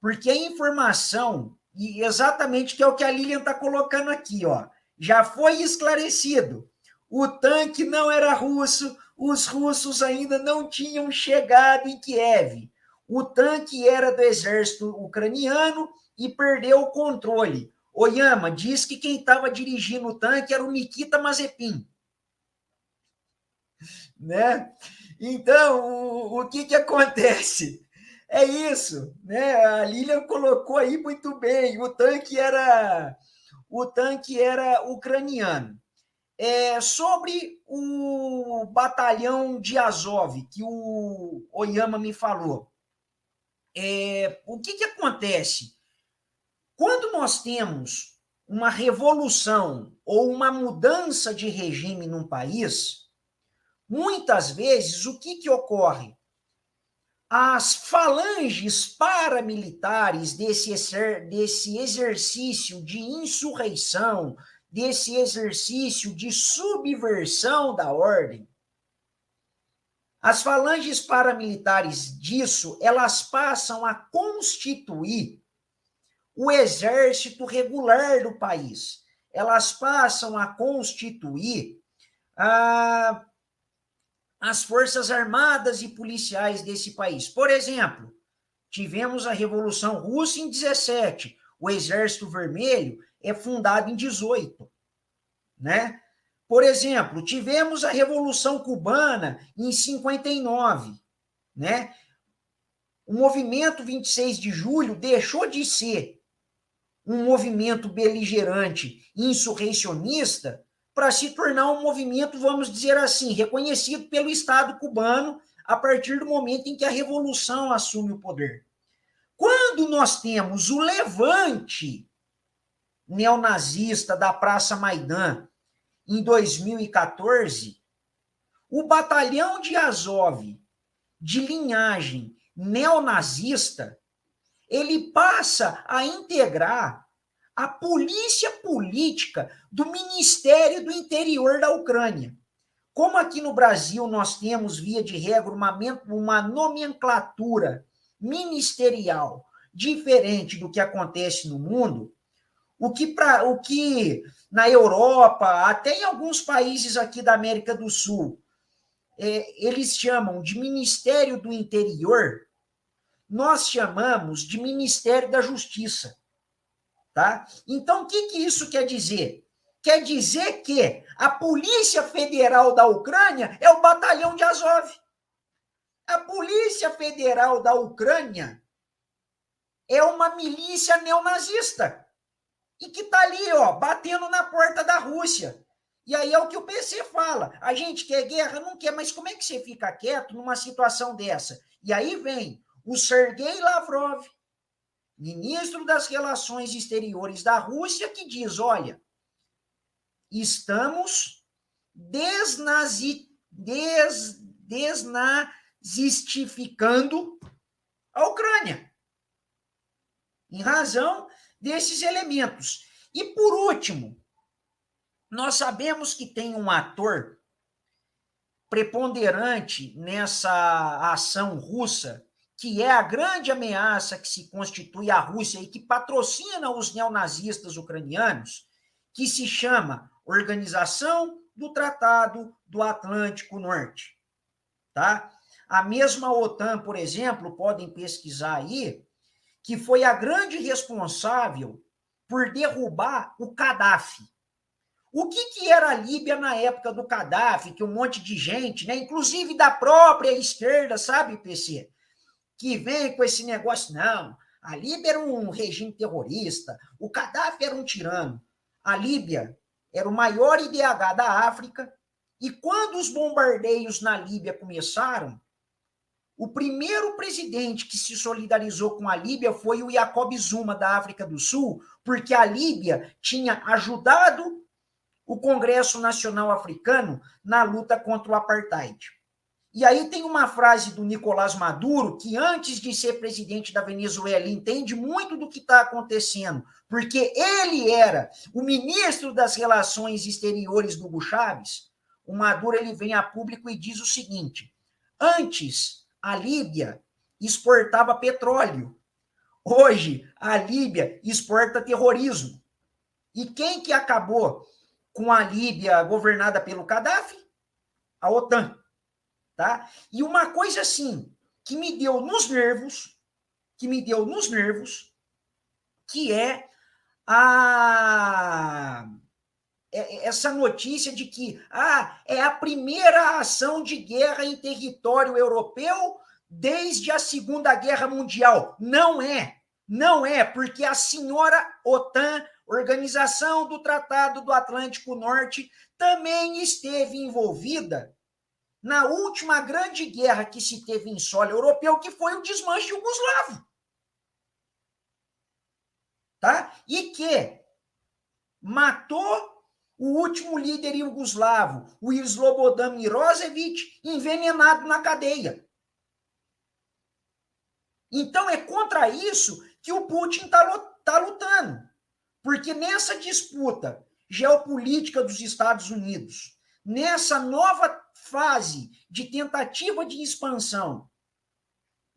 porque a informação, e exatamente que é o que a Lilian está colocando aqui, ó, já foi esclarecido. O tanque não era russo, os russos ainda não tinham chegado em Kiev. O tanque era do exército ucraniano e perdeu o controle. Oyama diz que quem estava dirigindo o tanque era o Nikita Mazepin. Né? Então, o que acontece? É isso, né? A Lilian colocou aí muito bem. O tanque era ucraniano. Sobre o batalhão de Azov, que o Oyama me falou, o que acontece? Quando nós temos uma revolução ou uma mudança de regime num país, muitas vezes o que ocorre? As falanges paramilitares desse exercício de insurreição, desse exercício de subversão da ordem, as falanges paramilitares disso, elas passam a constituir o exército regular do país. Elas passam a constituir as forças armadas e policiais desse país. Por exemplo, tivemos a Revolução Russa em 17, o Exército Vermelho é fundado em 18, né? Por exemplo, tivemos a Revolução Cubana em 59, né? O movimento 26 de julho deixou de ser um movimento beligerante, insurreicionista, para se tornar um movimento, vamos dizer assim, reconhecido pelo Estado cubano a partir do momento em que a Revolução assume o poder. Quando nós temos o levante neonazista da Praça Maidan, em 2014, o batalhão de Azov, de linhagem neonazista, ele passa a integrar a polícia política do Ministério do Interior da Ucrânia. Como aqui no Brasil nós temos, via de regra, uma nomenclatura ministerial diferente do que acontece no mundo, o que na Europa, até em alguns países aqui da América do Sul, eles chamam de Ministério do Interior, nós chamamos de Ministério da Justiça. Tá? Então, o que isso quer dizer? Quer dizer que a Polícia Federal da Ucrânia é o batalhão de Azov. A Polícia Federal da Ucrânia é uma milícia neonazista e que está ali, ó, batendo na porta da Rússia. E aí é o que o PC fala. A gente quer guerra? Não quer, mas como é que você fica quieto numa situação dessa? E aí vem o Sergei Lavrov, ministro das Relações Exteriores da Rússia, que diz, olha, estamos desnazistificando a Ucrânia, em razão desses elementos. E, por último, nós sabemos que tem um ator preponderante nessa ação russa, que é a grande ameaça que se constitui à Rússia e que patrocina os neonazistas ucranianos, que se chama Organização do Tratado do Atlântico Norte. Tá? A mesma OTAN, por exemplo, podem pesquisar aí, que foi a grande responsável por derrubar o Gaddafi. O que era a Líbia na época do Gaddafi, que um monte de gente, né, inclusive da própria esquerda, sabe, PC, que vem com esse negócio, não, a Líbia era um regime terrorista, o Gaddafi era um tirano. A Líbia era o maior IDH da África, e quando os bombardeios na Líbia começaram, o primeiro presidente que se solidarizou com a Líbia foi o Jacob Zuma, da África do Sul, porque a Líbia tinha ajudado o Congresso Nacional Africano na luta contra o apartheid. E aí tem uma frase do Nicolás Maduro, que antes de ser presidente da Venezuela, entende muito do que está acontecendo, porque ele era o ministro das Relações Exteriores do Hugo Chávez. O Maduro ele vem a público e diz o seguinte: antes a Líbia exportava petróleo, hoje a Líbia exporta terrorismo. E quem que acabou com a Líbia governada pelo Gaddafi? A OTAN. Tá? E uma coisa assim, que me deu nos nervos, que é essa notícia de que é a primeira ação de guerra em território europeu desde a Segunda Guerra Mundial. Não é, porque a senhora OTAN, Organização do Tratado do Atlântico Norte, também esteve envolvida na última grande guerra que se teve em solo europeu, que foi o desmanche jugoslavo. Tá? E que matou o último líder iugoslavo, o Slobodan Milošević, envenenado na cadeia. Então é contra isso que o Putin está lutando. Porque nessa disputa geopolítica dos Estados Unidos, nessa nova fase de tentativa de expansão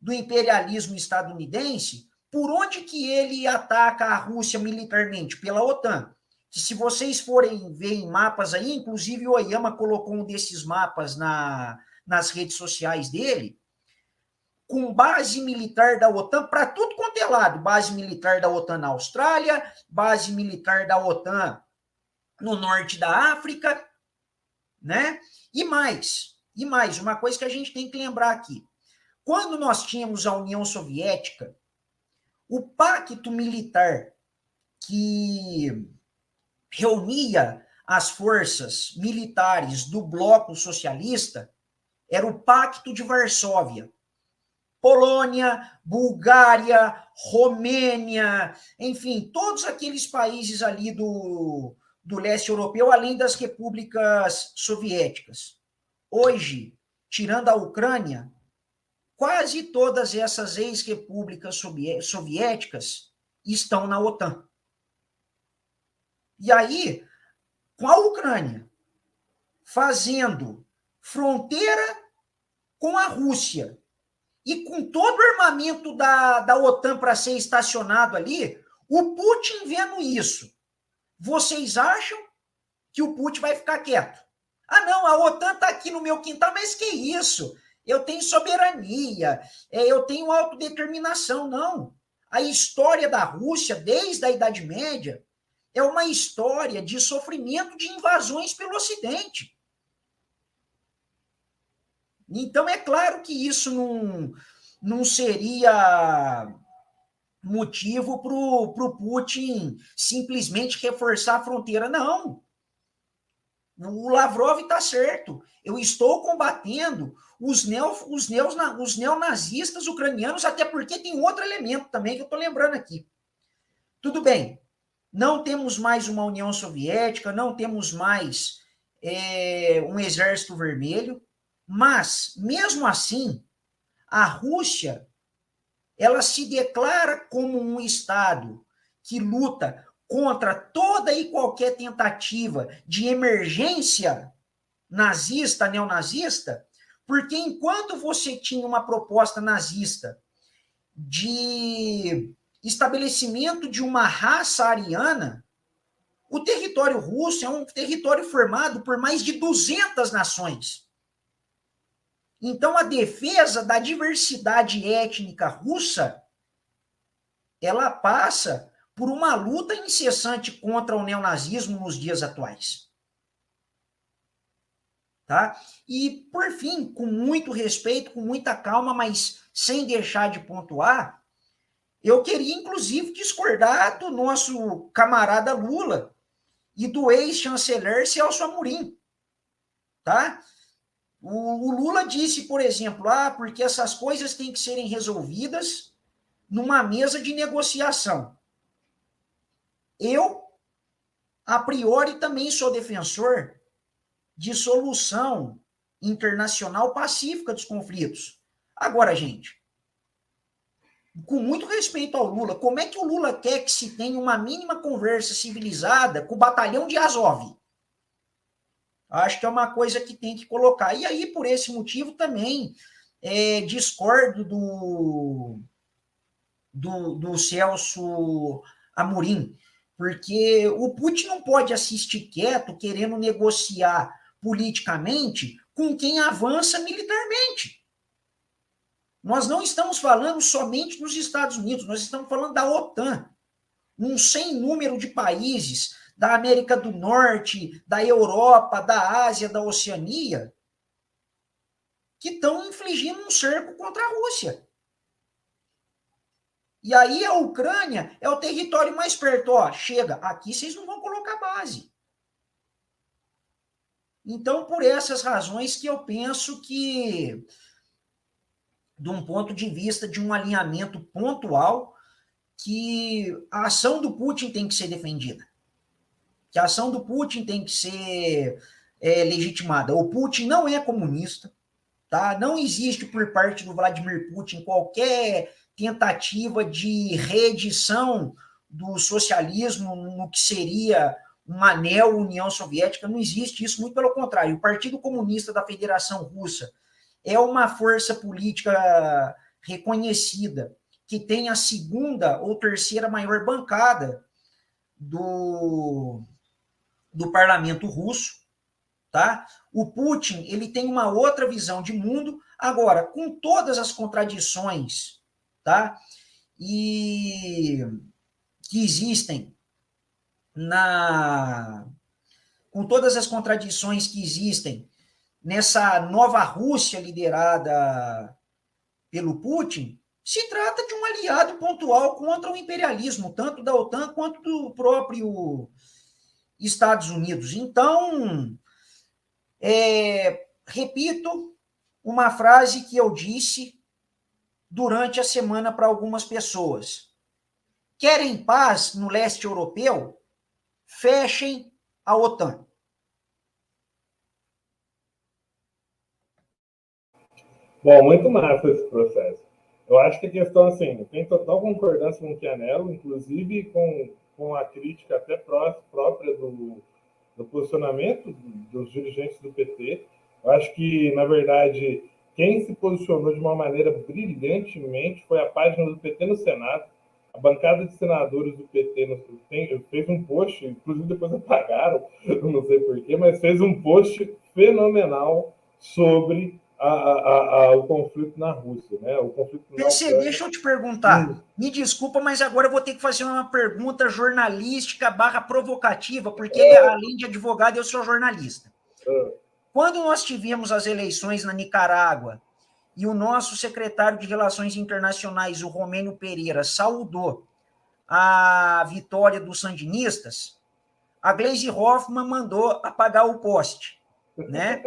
do imperialismo estadunidense, por onde que ele ataca a Rússia militarmente? Pela OTAN. Que se vocês forem ver em mapas aí, inclusive o Oyama colocou um desses mapas nas redes sociais dele, com base militar da OTAN para tudo quanto é lado. Base militar da OTAN na Austrália, base militar da OTAN no norte da África, né? E mais, uma coisa que a gente tem que lembrar aqui. Quando nós tínhamos a União Soviética, o pacto militar que reunia as forças militares do bloco socialista era o Pacto de Varsóvia. Polônia, Bulgária, Romênia, enfim, todos aqueles países ali do leste europeu, além das repúblicas soviéticas. Hoje, tirando a Ucrânia, quase todas essas ex-repúblicas soviéticas estão na OTAN. E aí, com a Ucrânia fazendo fronteira com a Rússia e com todo o armamento da OTAN para ser estacionado ali, o Putin vendo isso, vocês acham que o Putin vai ficar quieto? Não, a OTAN está aqui no meu quintal, mas que isso? Eu tenho soberania, eu tenho autodeterminação. Não. A história da Rússia, desde a Idade Média, é uma história de sofrimento de invasões pelo Ocidente. Então, é claro que isso não seria motivo para o Putin simplesmente reforçar a fronteira. Não. O Lavrov está certo. Eu estou combatendo os neonazistas ucranianos, até porque tem outro elemento também que eu estou lembrando aqui. Tudo bem, não temos mais uma União Soviética, não temos mais um exército vermelho, mas, mesmo assim, a Rússia ela se declara como um Estado que luta contra toda e qualquer tentativa de emergência nazista, neonazista, porque enquanto você tinha uma proposta nazista de estabelecimento de uma raça ariana, o território russo é um território formado por mais de 200 nações. Então, a defesa da diversidade étnica russa, ela passa por uma luta incessante contra o neonazismo nos dias atuais. Tá? E, por fim, com muito respeito, com muita calma, mas sem deixar de pontuar, eu queria, inclusive, discordar do nosso camarada Lula e do ex-chanceler Celso Amorim. Tá? O Lula disse, por exemplo, porque essas coisas têm que serem resolvidas numa mesa de negociação. Eu, a priori, também sou defensor de solução internacional pacífica dos conflitos. Agora, gente, com muito respeito ao Lula, como é que o Lula quer que se tenha uma mínima conversa civilizada com o batalhão de Azov? Acho que é uma coisa que tem que colocar. E aí, por esse motivo, também discordo do Celso Amorim, porque o Putin não pode assistir quieto, querendo negociar politicamente com quem avança militarmente. Nós não estamos falando somente dos Estados Unidos, nós estamos falando da OTAN, um sem número de países da América do Norte, da Europa, da Ásia, da Oceania, que estão infligindo um cerco contra a Rússia. E aí a Ucrânia é o território mais perto. Chega, aqui vocês não vão colocar base. Então, por essas razões que eu penso que, de um ponto de vista de um alinhamento pontual, que a ação do Putin tem que ser defendida. Que a ação do Putin tem que ser legitimada. O Putin não é comunista, tá? Não existe por parte do Vladimir Putin qualquer tentativa de reedição do socialismo no que seria uma neo-União Soviética. Não existe isso, muito pelo contrário. O Partido Comunista da Federação Russa é uma força política reconhecida, que tem a segunda ou terceira maior bancada do parlamento russo, tá? O Putin, ele tem uma outra visão de mundo, agora, com todas as contradições, tá? E que existem com todas as contradições que existem nessa nova Rússia liderada pelo Putin, se trata de um aliado pontual contra o imperialismo, tanto da OTAN quanto do próprio Estados Unidos. Então, repito uma frase que eu disse durante a semana para algumas pessoas. Querem paz no leste europeu? Fechem a OTAN. Bom, muito massa esse processo. Eu acho que a questão, assim, tem total concordância com o Chianello, inclusive com a crítica até própria do posicionamento dos dirigentes do PT. Eu acho que, na verdade, quem se posicionou de uma maneira brilhantemente foi a página do PT no Senado. A bancada de senadores do PT fez um post, inclusive depois apagaram, não sei porquê, mas fez um post fenomenal sobre o conflito na Rússia, né? O conflito na PC, deixa eu te perguntar. Me desculpa, mas agora eu vou ter que fazer uma pergunta jornalística / provocativa, porque além de advogado, eu sou jornalista. Quando nós tivemos as eleições na Nicarágua e o nosso secretário de Relações Internacionais, o Romênio Pereira, saudou a vitória dos sandinistas, a Gleisi Hoffmann mandou apagar o poste, né?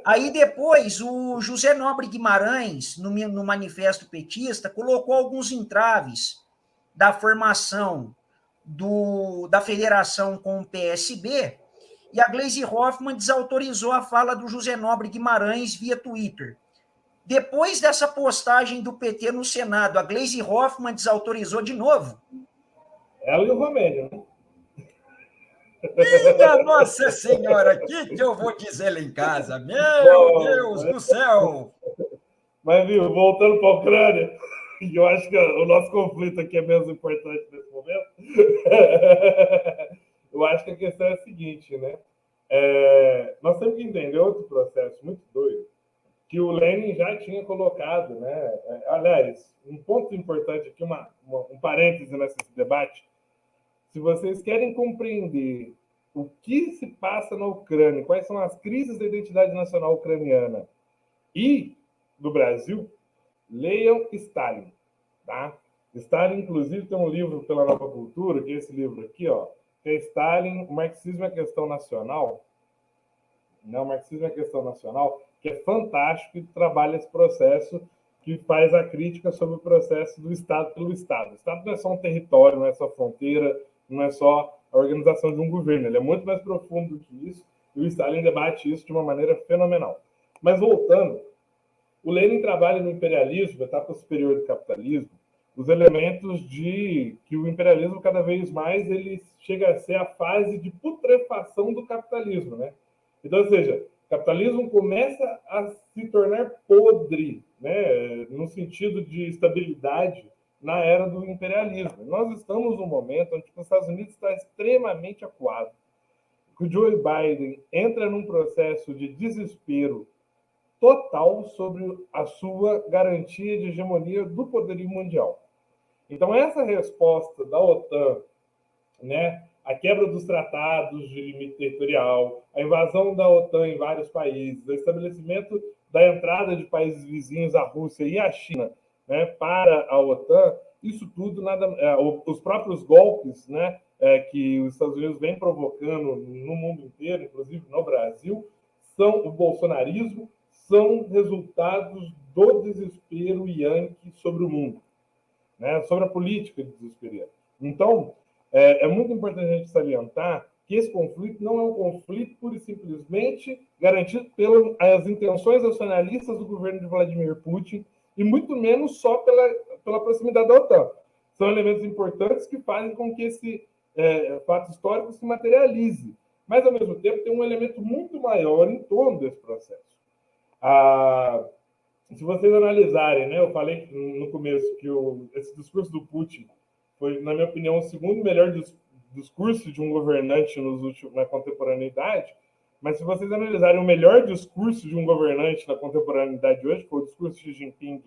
Aí depois o José Nobre Guimarães, no manifesto petista, colocou alguns entraves da formação da federação com o PSB, e a Gleisi Hoffmann desautorizou a fala do José Nobre Guimarães via Twitter. Depois dessa postagem do PT no Senado, a Gleisi Hoffmann desautorizou de novo? Ela e o Romênio, né? Minha Nossa Senhora, o que eu vou dizer lá em casa? Meu Deus do céu! Mas, viu, voltando para a Ucrânia, eu acho que o nosso conflito aqui é menos importante nesse momento. Eu acho que a questão é a seguinte, né? Nós temos que entender outro processo muito doido, que o Lenin já tinha colocado, né? Aliás, um ponto importante aqui, um parêntese nesse debate. Se vocês querem compreender o que se passa na Ucrânia, quais são as crises da identidade nacional ucraniana e do Brasil, leiam Stalin, tá? Stalin, inclusive, tem um livro pela Nova Cultura, que é esse livro aqui, ó, que é Stalin, o Marxismo é a Questão Nacional. Não, o Marxismo é a Questão Nacional. que é fantástico e trabalha esse processo, que faz a crítica sobre o processo do Estado pelo Estado. O Estado não é só um território, não é só fronteira, não é só a organização de um governo, ele é muito mais profundo do que isso, e o Stalin debate isso de uma maneira fenomenal. Mas voltando, o Lenin trabalha no imperialismo, etapa superior do capitalismo, os elementos de que o imperialismo cada vez mais ele chega a ser a fase de putrefação do capitalismo, né? Então, ou seja, o capitalismo começa a se tornar podre, né? No sentido de estabilidade na era do imperialismo. Nós estamos num momento onde os Estados Unidos está extremamente acuado. O Joe Biden entra num processo de desespero total sobre a sua garantia de hegemonia do poderio mundial. Então, essa resposta da OTAN, né, a quebra dos tratados de limite territorial, a invasão da OTAN em vários países, o estabelecimento da entrada de países vizinhos, a Rússia e a China, né, para a OTAN, isso tudo, os próprios golpes, né, que os Estados Unidos vêm provocando no mundo inteiro, inclusive no Brasil, o bolsonarismo, são resultados do desespero yankee sobre o mundo, né, sobre a política de desespero. Então, é muito importante a gente salientar que esse conflito não é um conflito pura e simplesmente garantido pelas intenções nacionalistas do governo de Vladimir Putin e muito menos só pela proximidade da OTAN. São elementos importantes que fazem com que esse fato histórico se materialize. Mas, ao mesmo tempo, tem um elemento muito maior em torno desse processo. Se vocês analisarem, né, eu falei no começo que esse discurso do Putin foi, na minha opinião, o segundo melhor discurso de um governante na contemporaneidade, mas se vocês analisarem o melhor discurso de um governante na contemporaneidade de hoje, que foi o discurso de Xi Jinping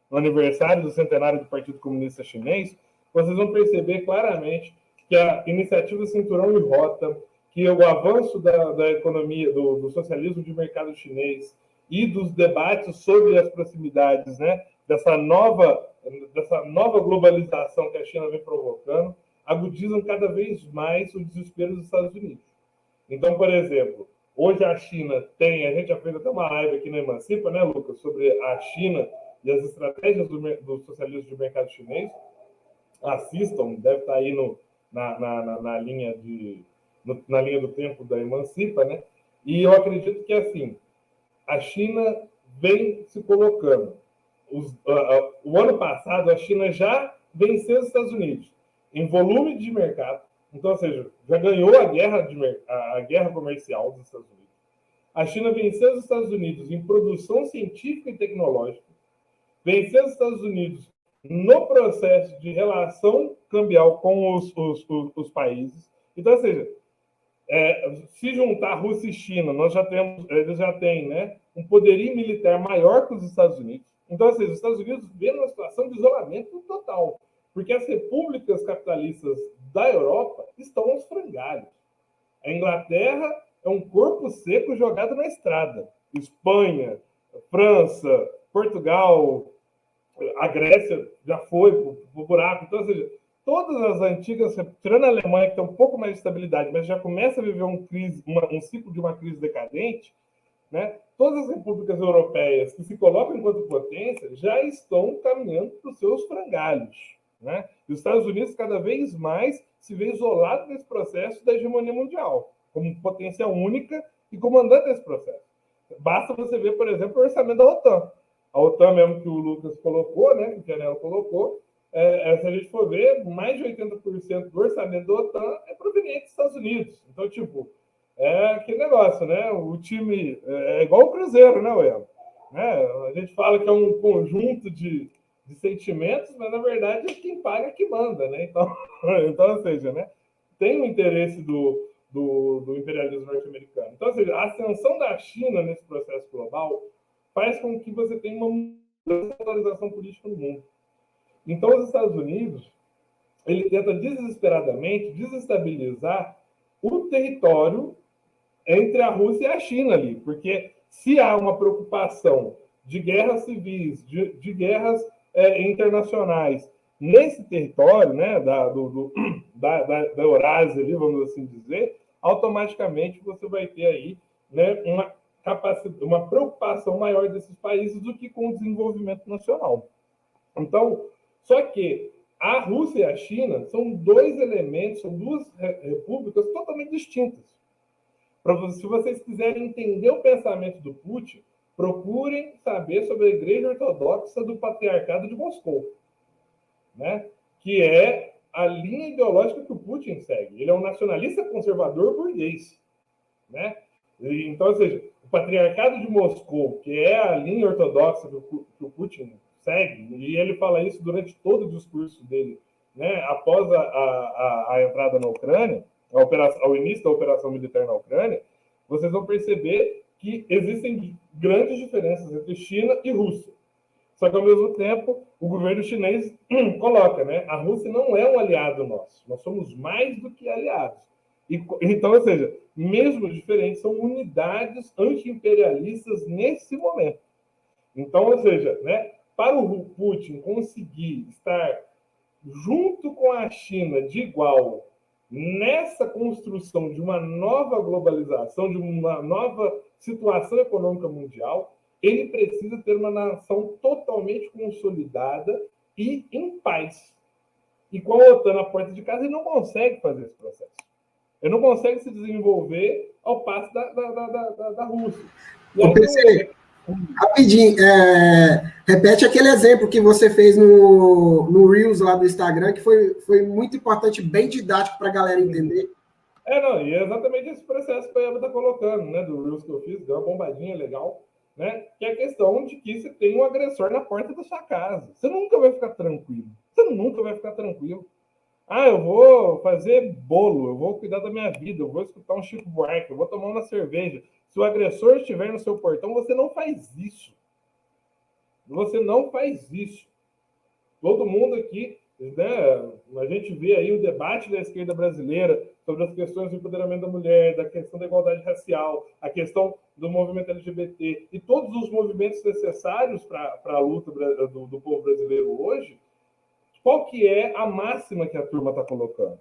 no aniversário do centenário do Partido Comunista Chinês, vocês vão perceber claramente que a iniciativa Cinturão e Rota, que o avanço da economia, do socialismo de mercado chinês e dos debates sobre as proximidades, né, dessa nova globalização que a China vem provocando, agudizam cada vez mais o desespero dos Estados Unidos. Então, por exemplo, hoje a China tem, a gente já fez até uma live aqui na Emancipa, né, Lucas, sobre a China e as estratégias do socialismo de mercado chinês. Assistam, deve estar aí na linha do tempo da Emancipa, né? E eu acredito que, assim, a China vem se colocando. O ano passado, a China já venceu os Estados Unidos em volume de mercado. Então, ou seja, já ganhou a guerra comercial dos Estados Unidos. A China venceu os Estados Unidos em produção científica e tecnológica. Venceu os Estados Unidos no processo de relação cambial com os países. Então, ou seja, se juntar Rússia e China, eles já têm, né, um poderio militar maior que os Estados Unidos. Então, assim, os Estados Unidos vêm numa situação de isolamento total, porque as repúblicas capitalistas da Europa estão aos frangalhos. A Inglaterra é um corpo seco jogado na estrada. Espanha, França, Portugal, a Grécia já foi para o buraco. Então, ou seja, todas as antigas, tirando a Alemanha, que tem um pouco mais de estabilidade, mas já começa a viver um ciclo de uma crise decadente, né? Todas as repúblicas europeias que se colocam enquanto potência já estão caminhando para os seus frangalhos, né? E os Estados Unidos cada vez mais se vê isolado nesse processo da hegemonia mundial, como potência única e comandante desse processo. Basta você ver, por exemplo, o orçamento da OTAN. A OTAN mesmo que o Lucas colocou, né, que o Janela colocou, se a gente for ver, mais de 80% do orçamento da OTAN é proveniente dos Estados Unidos. Então, tipo, é aquele negócio, né? O time é igual o Cruzeiro, né, Uelo? Né? A gente fala que é um conjunto de sentimentos, mas na verdade é quem paga que manda, né? Então ou seja, né? Tem o interesse do imperialismo norte-americano. Então, ou seja, a ascensão da China nesse processo global faz com que você tenha uma polarização política no mundo. Então, os Estados Unidos, ele tenta desesperadamente desestabilizar o território entre a Rússia e a China ali, porque se há uma preocupação de guerras civis, de guerras internacionais nesse território, né, da Eurásia ali, vamos assim dizer, automaticamente você vai ter aí, né, uma uma preocupação maior desses países do que com o desenvolvimento nacional. Então, só que a Rússia e a China são dois elementos, são duas repúblicas totalmente distintas. Se vocês quiserem entender o pensamento do Putin, procurem saber sobre a Igreja Ortodoxa do Patriarcado de Moscou, né? Que é a linha ideológica que o Putin segue. Ele é um nacionalista conservador burguês, né? Então, ou seja, o Patriarcado de Moscou, que é a linha ortodoxa que o Putin segue, e ele fala isso durante todo o discurso dele, né? Após a entrada na Ucrânia, ao início da operação militar na Ucrânia, vocês vão perceber que existem grandes diferenças entre China e Rússia. Só que, ao mesmo tempo, o governo chinês coloca, né? A Rússia não é um aliado nosso. Nós somos mais do que aliados. Então, ou seja, mesmo diferentes, são unidades anti-imperialistas nesse momento. Então, ou seja, né? Para o Putin conseguir estar junto com a China de igual nessa construção de uma nova globalização, de uma nova situação econômica mundial, ele precisa ter uma nação totalmente consolidada e em paz. E com a OTAN na porta de casa, ele não consegue fazer esse processo. Ele não consegue se desenvolver ao passo da Rússia. E aí, rapidinho, repete aquele exemplo que você fez no Reels lá do Instagram, que foi muito importante, bem didático para a galera entender. Não, e é exatamente esse processo que a Eva está colocando, né, do Reels que eu fiz, deu uma bombadinha legal, né, que é a questão de que você tem um agressor na porta da sua casa. Você nunca vai ficar tranquilo. Eu vou fazer bolo, eu vou cuidar da minha vida, eu vou escutar um Chico Buarque, eu vou tomar uma cerveja. Se o agressor estiver no seu portão, você não faz isso. Todo mundo aqui, né, a gente vê aí o debate da esquerda brasileira sobre as questões do empoderamento da mulher, da questão da igualdade racial, a questão do movimento LGBT e todos os movimentos necessários para a luta do povo brasileiro hoje. Qual que é a máxima que a turma está colocando?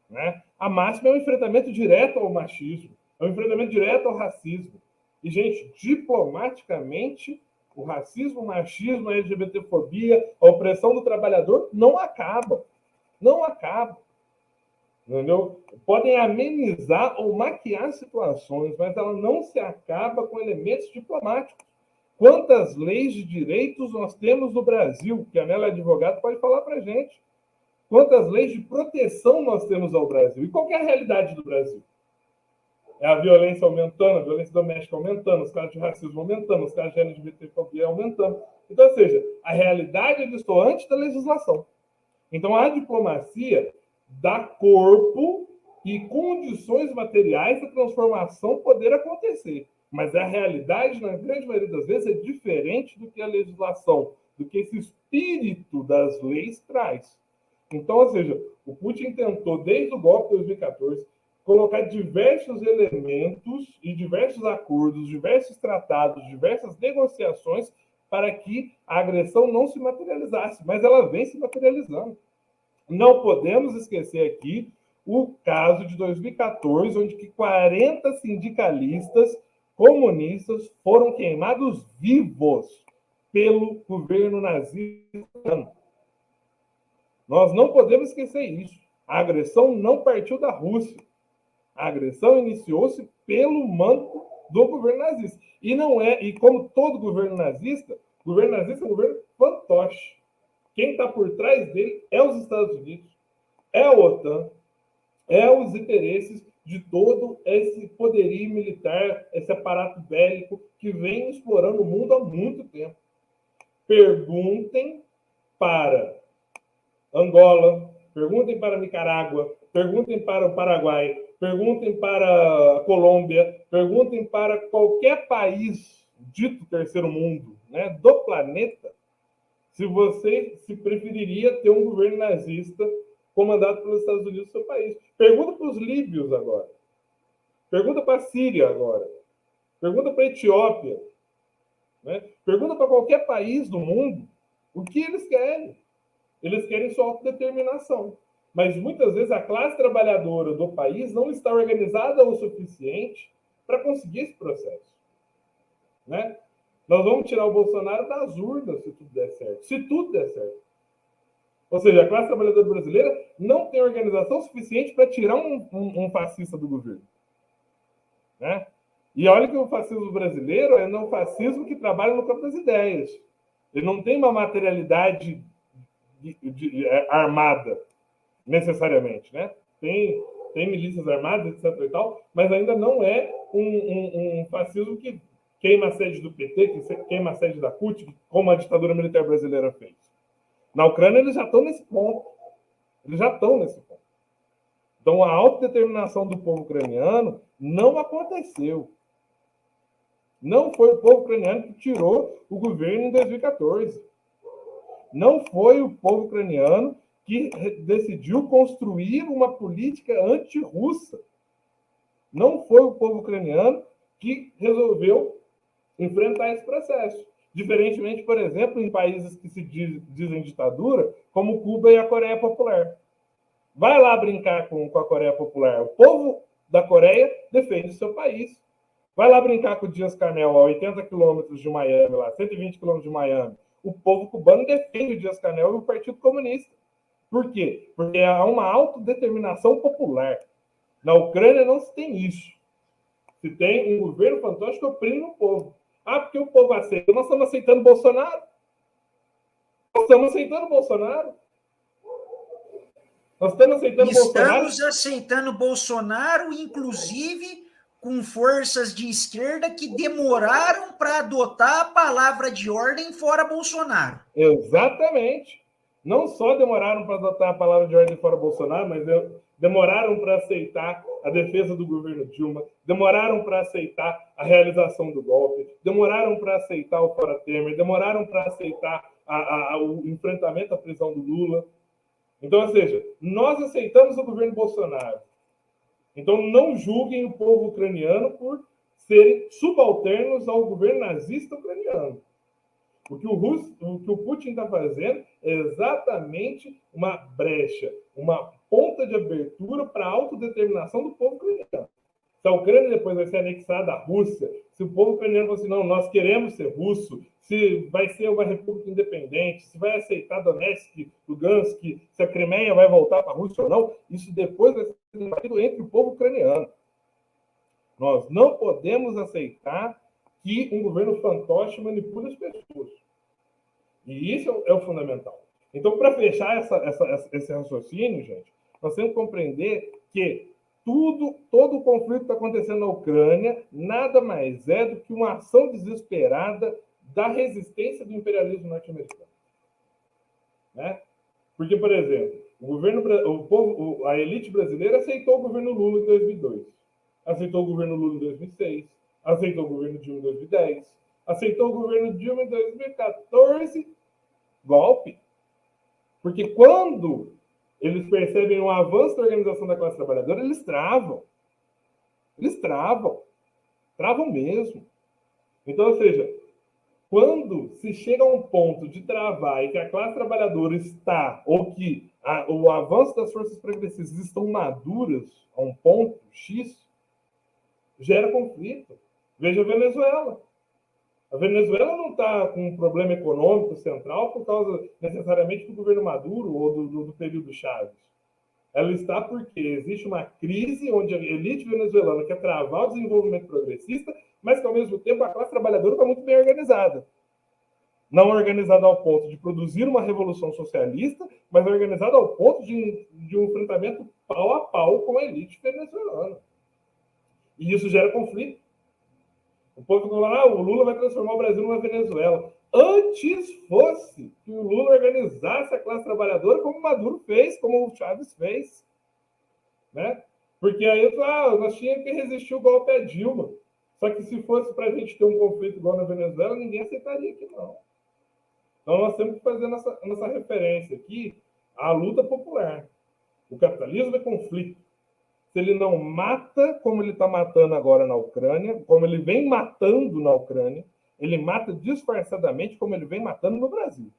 Né? A máxima é um enfrentamento direto ao machismo, é um enfrentamento direto ao racismo. E, gente, diplomaticamente, o racismo, o machismo, a LGBTfobia, a opressão do trabalhador não acabam. Não acabam. Entendeu? Podem amenizar ou maquiar situações, mas ela não se acaba com elementos diplomáticos. Quantas leis de direitos nós temos no Brasil? Que a Nela é advogada, pode falar para a gente. Quantas leis de proteção nós temos ao Brasil? E qual é a realidade do Brasil? É a violência aumentando, a violência doméstica aumentando, os casos de racismo aumentando, os casos de LGBTfobia aumentando. Então, ou seja, a realidade é distoante da legislação. Então, a diplomacia dá corpo e condições materiais da transformação poder acontecer. Mas a realidade, na grande maioria das vezes, é diferente do que a legislação, do que esse espírito das leis traz. Então, ou seja, o Putin tentou, desde o golpe de 2014, colocar diversos elementos e diversos acordos, diversos tratados, diversas negociações para que a agressão não se materializasse, mas ela vem se materializando. Não podemos esquecer aqui o caso de 2014, onde que 40 sindicalistas comunistas foram queimados vivos pelo governo nazista. Nós não podemos esquecer isso. A agressão não partiu da Rússia. A agressão iniciou-se pelo mando do governo nazista. E como todo governo nazista é um governo fantoche. Quem está por trás dele é os Estados Unidos, é a OTAN, é os interesses de todo esse poderio militar, esse aparato bélico que vem explorando o mundo há muito tempo. Perguntem para Angola, perguntem para Nicarágua, perguntem para o Paraguai, perguntem para a Colômbia, perguntem para qualquer país dito terceiro mundo, né, do planeta, se você se preferiria ter um governo nazista comandado pelos Estados Unidos no seu país. Pergunta para os líbios agora. Pergunta para a Síria agora. Pergunta para a Etiópia. Né? Pergunta para qualquer país do mundo o que eles querem. Eles querem sua autodeterminação. Mas muitas vezes a classe trabalhadora do país não está organizada o suficiente para conseguir esse processo. né? Nós vamos tirar o Bolsonaro das urnas se tudo der certo. Se tudo der certo. Ou seja, a classe trabalhadora brasileira não tem organização suficiente para tirar um fascista do governo. Né? E olha que o fascismo brasileiro é um fascismo que trabalha no campo das ideias. Ele não tem uma materialidade armada, necessariamente. Né? Tem milícias armadas, etc. e tal, mas ainda não é um fascismo que queima a sede do PT, que queima a sede da CUT, como a ditadura militar brasileira fez. Na Ucrânia, eles já estão nesse ponto. Então, a autodeterminação do povo ucraniano não aconteceu. Não foi o povo ucraniano que tirou o governo em 2014. Não foi o povo ucraniano que decidiu construir uma política anti-russa. Não foi o povo ucraniano que resolveu enfrentar esse processo. Diferentemente, por exemplo, em países que se dizem ditadura, como Cuba e a Coreia Popular. Vai lá brincar com a Coreia Popular. O povo da Coreia defende o seu país. Vai lá brincar com o Dias-Canel a 80 quilômetros de Miami, lá, 120 quilômetros de Miami. O povo cubano defende o Dias-Canel e o Partido Comunista. Por quê? Porque há uma autodeterminação popular. Na Ucrânia não se tem isso. Se tem um governo fantoche que oprime o povo. Ah, porque o povo aceita. Nós estamos aceitando Bolsonaro. Estamos aceitando Bolsonaro, inclusive com forças de esquerda que demoraram para adotar a palavra de ordem fora Bolsonaro. Exatamente. Não só demoraram para adotar a palavra de ordem fora Bolsonaro, mas demoraram para aceitar a defesa do governo Dilma, demoraram para aceitar a realização do golpe, demoraram para aceitar o fora Temer, demoraram para aceitar o enfrentamento à prisão do Lula. Então, ou seja, nós aceitamos o governo Bolsonaro. Então, não julguem o povo ucraniano por serem subalternos ao governo nazista ucraniano. O que o Putin está fazendo é exatamente uma brecha, uma ponta de abertura para a autodeterminação do povo ucraniano. Se a Ucrânia depois vai ser anexada à Rússia, se o povo ucraniano falar assim, não, nós queremos ser russo, se vai ser uma república independente, se vai aceitar Donetsk, Lugansk, se a Crimeia vai voltar para a Rússia ou não, isso depois vai ser debatido entre o povo ucraniano. Nós não podemos aceitar que um governo fantoche manipule as pessoas. E isso é o fundamental. Então, para fechar esse raciocínio, gente, nós temos que compreender que todo o conflito que está acontecendo na Ucrânia nada mais é do que uma ação desesperada da resistência do imperialismo norte-americano. Né? Porque, por exemplo, a elite brasileira aceitou o governo Lula em 2002, aceitou o governo Lula em 2006, aceitou o governo Dilma em 2010, aceitou o governo Dilma em 2014, golpe. Porque quando eles percebem um avanço da organização da classe trabalhadora, eles travam. Eles travam. Travam mesmo. Então, ou seja, quando se chega a um ponto de travar e que a classe trabalhadora está, ou que o avanço das forças progressistas estão maduras a um ponto X, gera conflito. Veja a Venezuela. A Venezuela não está com um problema econômico central por causa, necessariamente, do governo Maduro ou do período Chávez. Ela está porque existe uma crise onde a elite venezuelana quer travar o desenvolvimento progressista, mas que, ao mesmo tempo, a classe trabalhadora está muito bem organizada. Não organizada ao ponto de produzir uma revolução socialista, mas organizada ao ponto de um enfrentamento pau a pau com a elite venezuelana. E isso gera conflito. O povo fala, o Lula vai transformar o Brasil numa Venezuela. Antes fosse que o Lula organizasse a classe trabalhadora como o Maduro fez, como o Chávez fez. Né? Porque aí nós tínhamos que resistir o golpe a Dilma. Só que se fosse para a gente ter um conflito igual na Venezuela, ninguém aceitaria aqui, não. Então nós temos que fazer nossa referência aqui à luta popular. O capitalismo é conflito. Se ele não mata como ele está matando agora na Ucrânia, como ele vem matando na Ucrânia, ele mata disfarçadamente como ele vem matando no Brasil.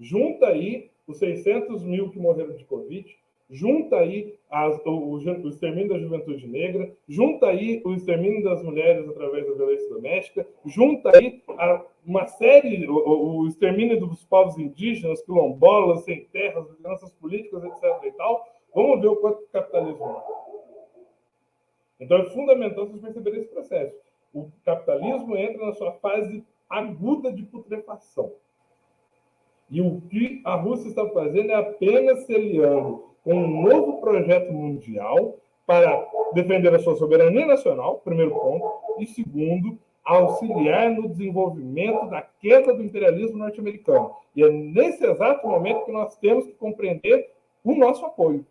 Junta aí os 600 mil que morreram de Covid, junta aí o extermínio da juventude negra, junta aí o extermínio das mulheres através da violência doméstica, junta aí uma série, o extermínio dos povos indígenas, quilombolas, sem terras, lideranças políticas, etc. e tal. Vamos ver o quanto o capitalismo é. Então é fundamental vocês perceberem esse processo. O capitalismo entra na sua fase aguda de putrefação. E o que a Rússia está fazendo é apenas se aliando com um novo projeto mundial para defender a sua soberania nacional, primeiro ponto, e segundo, auxiliar no desenvolvimento da queda do imperialismo norte-americano. E é nesse exato momento que nós temos que compreender o nosso apoio.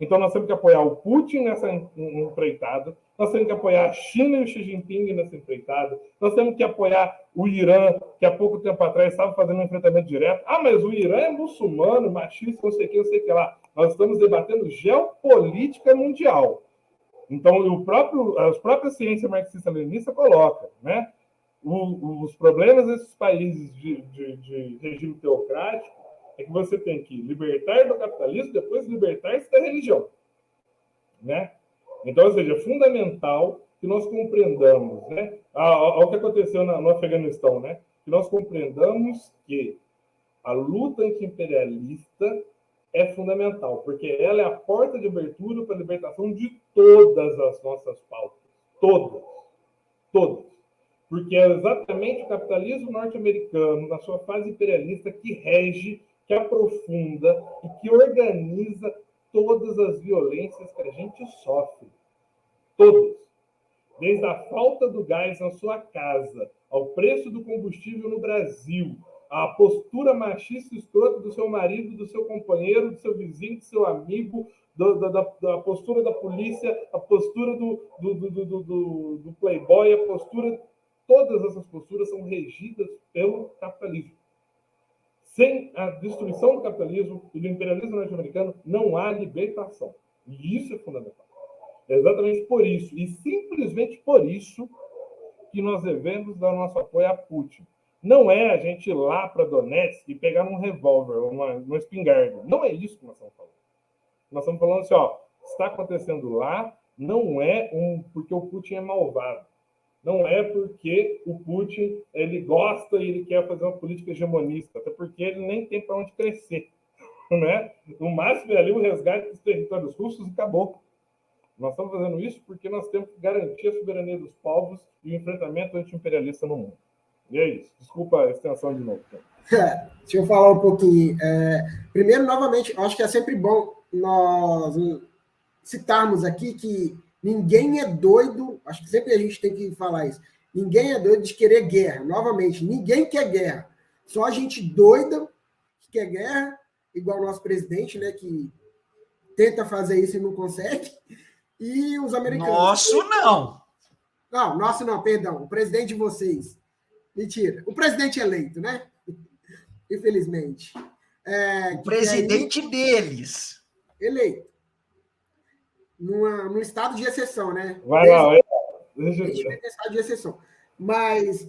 Então, nós temos que apoiar o Putin nessa empreitada, nós temos que apoiar a China e o Xi Jinping nessa empreitada, nós temos que apoiar o Irã, que há pouco tempo atrás estava fazendo um enfrentamento direto. Ah, mas o Irã é muçulmano, machista, não sei o que lá. Nós estamos debatendo geopolítica mundial. Então, as próprias ciências marxista-leninista colocam, né? Os problemas desses países de regime teocrático é que você tem que libertar do capitalismo, depois libertar-se da religião, né? Então, ou seja, é fundamental que nós compreendamos, né? O que aconteceu no Afeganistão, né? Que nós compreendamos que a luta anti-imperialista é fundamental, porque ela é a porta de abertura para a libertação de todas as nossas pautas. Todas. Porque é exatamente o capitalismo norte-americano, na sua fase imperialista, que rege, que aprofunda e que organiza todas as violências que a gente sofre. Todas. Desde a falta do gás na sua casa, ao preço do combustível no Brasil, a postura machista e escrota do seu marido, do seu companheiro, do seu vizinho, do seu amigo, da postura da polícia, a postura do playboy, a postura... Todas essas posturas são regidas pelo capitalismo. Sem a destruição do capitalismo e do imperialismo norte-americano, não há libertação. E isso é fundamental. É exatamente por isso, e simplesmente por isso, que nós devemos dar nosso apoio a Putin. Não é a gente ir lá para Donetsk e pegar um revólver, uma espingarda. Não é isso que nós estamos falando. Nós estamos falando assim, ó, está acontecendo lá, não é porque o Putin é malvado. Não é porque o Putin ele gosta e ele quer fazer uma política hegemonista, até porque ele nem tem para onde crescer. Né? No máximo é ali o resgate dos territórios russos e acabou. Nós estamos fazendo isso porque nós temos que garantir a soberania dos povos e o enfrentamento anti-imperialista no mundo. E é isso. Desculpa a extensão de novo. Deixa eu falar um pouquinho. Primeiro, novamente, acho que é sempre bom nós citarmos aqui que ninguém é doido, acho que sempre a gente tem que falar isso, ninguém é doido de querer guerra. Novamente, ninguém quer guerra. Só a gente doida que quer guerra, igual o nosso presidente, né, que tenta fazer isso e não consegue, e os americanos. Nosso não! Não, nosso não, perdão, o presidente de vocês. Mentira, o presidente eleito, né? Infelizmente. O presidente deles. Eleito. Num estado de exceção, né? Vai lá, estado de exceção. Mas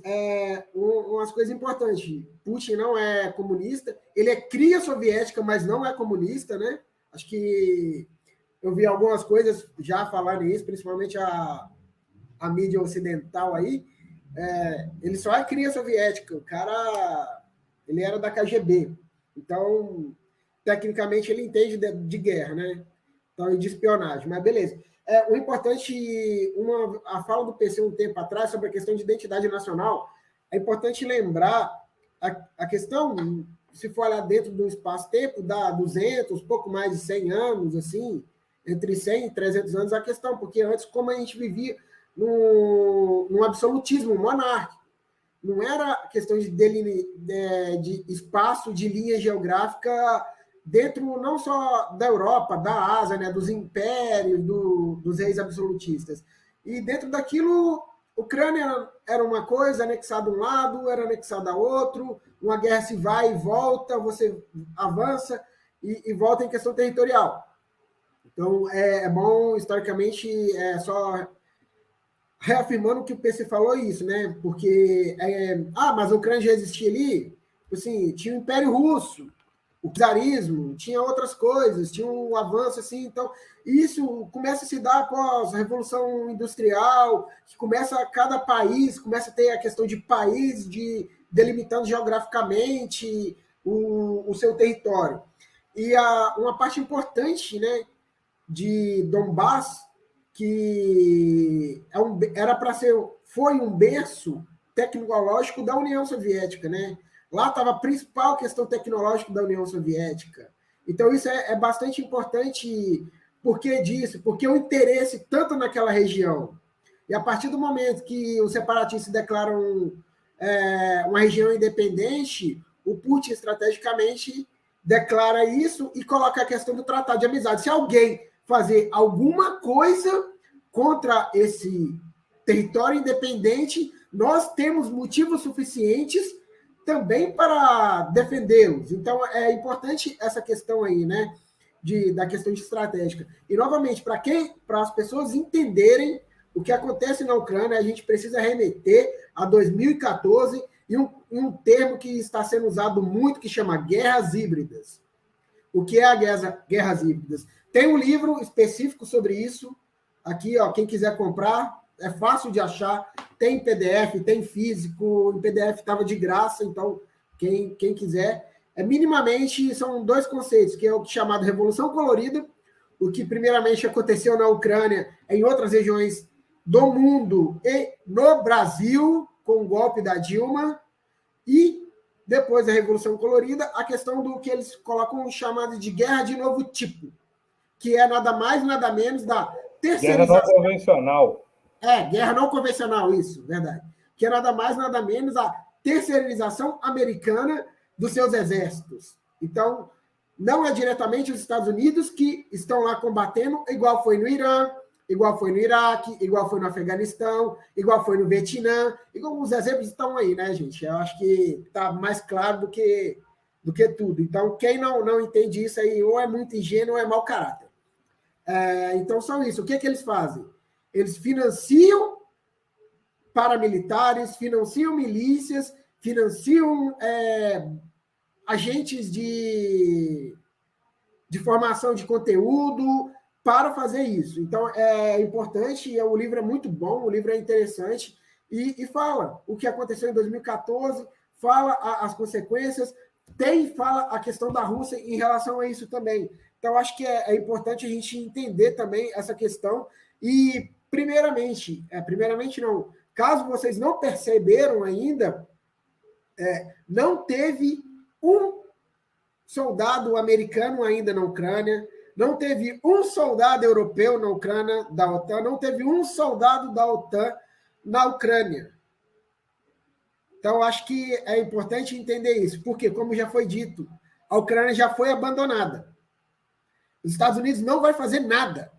umas coisas importantes. Putin não é comunista, ele é cria soviética, mas não é comunista, né? Acho que eu vi algumas coisas já falarem isso, principalmente a mídia ocidental aí. Ele só é cria soviética, o cara ele era da KGB. Então, tecnicamente, ele entende de guerra, né? Então, e de espionagem, mas beleza. O importante, a fala do PC um tempo atrás sobre a questão de identidade nacional, é importante lembrar a questão, se for olhar dentro do espaço-tempo, dá 200, pouco mais de 100 anos, assim, entre 100 e 300 anos a questão, porque antes, como a gente vivia num absolutismo monárquico, não era questão de espaço, de linha geográfica dentro não só da Europa, da Ásia, né, dos impérios, dos reis absolutistas. E dentro daquilo, Ucrânia era uma coisa, anexada a um lado, era anexada a outro, uma guerra se vai e volta, você avança e volta em questão territorial. Então, é bom, historicamente, só reafirmando o que o PC falou isso, né? Porque, mas a Ucrânia já existia ali, assim, tinha o Império Russo, o czarismo, tinha outras coisas, tinha um avanço assim, então isso começa a se dar após a Revolução Industrial, que cada país começa a ter a questão de país, delimitando geograficamente o seu território. E uma parte importante, né, de Donbass, que foi um berço tecnológico da União Soviética, né? Lá estava a principal questão tecnológica da União Soviética. Então, isso é bastante importante. Por que disso? Porque o interesse tanto naquela região, e a partir do momento que os separatistas declaram uma região independente, o Putin estrategicamente declara isso e coloca a questão do tratado de amizade. Se alguém fazer alguma coisa contra esse território independente, nós temos motivos suficientes também para defendê-los. Então, é importante essa questão aí, né, da questão estratégica. E, novamente, para as pessoas entenderem o que acontece na Ucrânia, a gente precisa remeter a 2014 e um termo que está sendo usado muito, que chama guerras híbridas. O que é a guerras híbridas? Tem um livro específico sobre isso, aqui, ó, quem quiser comprar, é fácil de achar, tem PDF, tem físico, em PDF estava de graça, então quem quiser. Minimamente, são dois conceitos, que é o chamado Revolução Colorida, o que primeiramente aconteceu na Ucrânia, em outras regiões do mundo e no Brasil, com o golpe da Dilma, e depois da Revolução Colorida, a questão do que eles colocam chamado de guerra de novo tipo, que é nada mais, nada menos da terceirização. Guerra não convencional. Guerra não convencional, isso, verdade. Que é nada mais, nada menos a terceirização americana dos seus exércitos. Então, não é diretamente os Estados Unidos que estão lá combatendo, igual foi no Irã, igual foi no Iraque, igual foi no Afeganistão, igual foi no Vietnã, igual os exemplos estão aí, né, gente? Eu acho que está mais claro do que tudo. Então, quem não entende isso aí, ou é muito ingênuo ou é mau caráter. Então, são isso. O que eles fazem? Eles financiam paramilitares, financiam milícias, financiam agentes de formação de conteúdo para fazer isso. Então, é importante, o livro é muito bom, o livro é interessante, e fala o que aconteceu em 2014, fala as consequências, fala a questão da Rússia em relação a isso também. Então, acho que é importante a gente entender também essa questão, e primeiramente não, caso vocês não perceberam ainda, não teve um soldado americano ainda na Ucrânia, não teve um soldado europeu na Ucrânia, da OTAN, não teve um soldado da OTAN na Ucrânia. Então, acho que é importante entender isso, porque, como já foi dito, a Ucrânia já foi abandonada. Os Estados Unidos não vai fazer nada.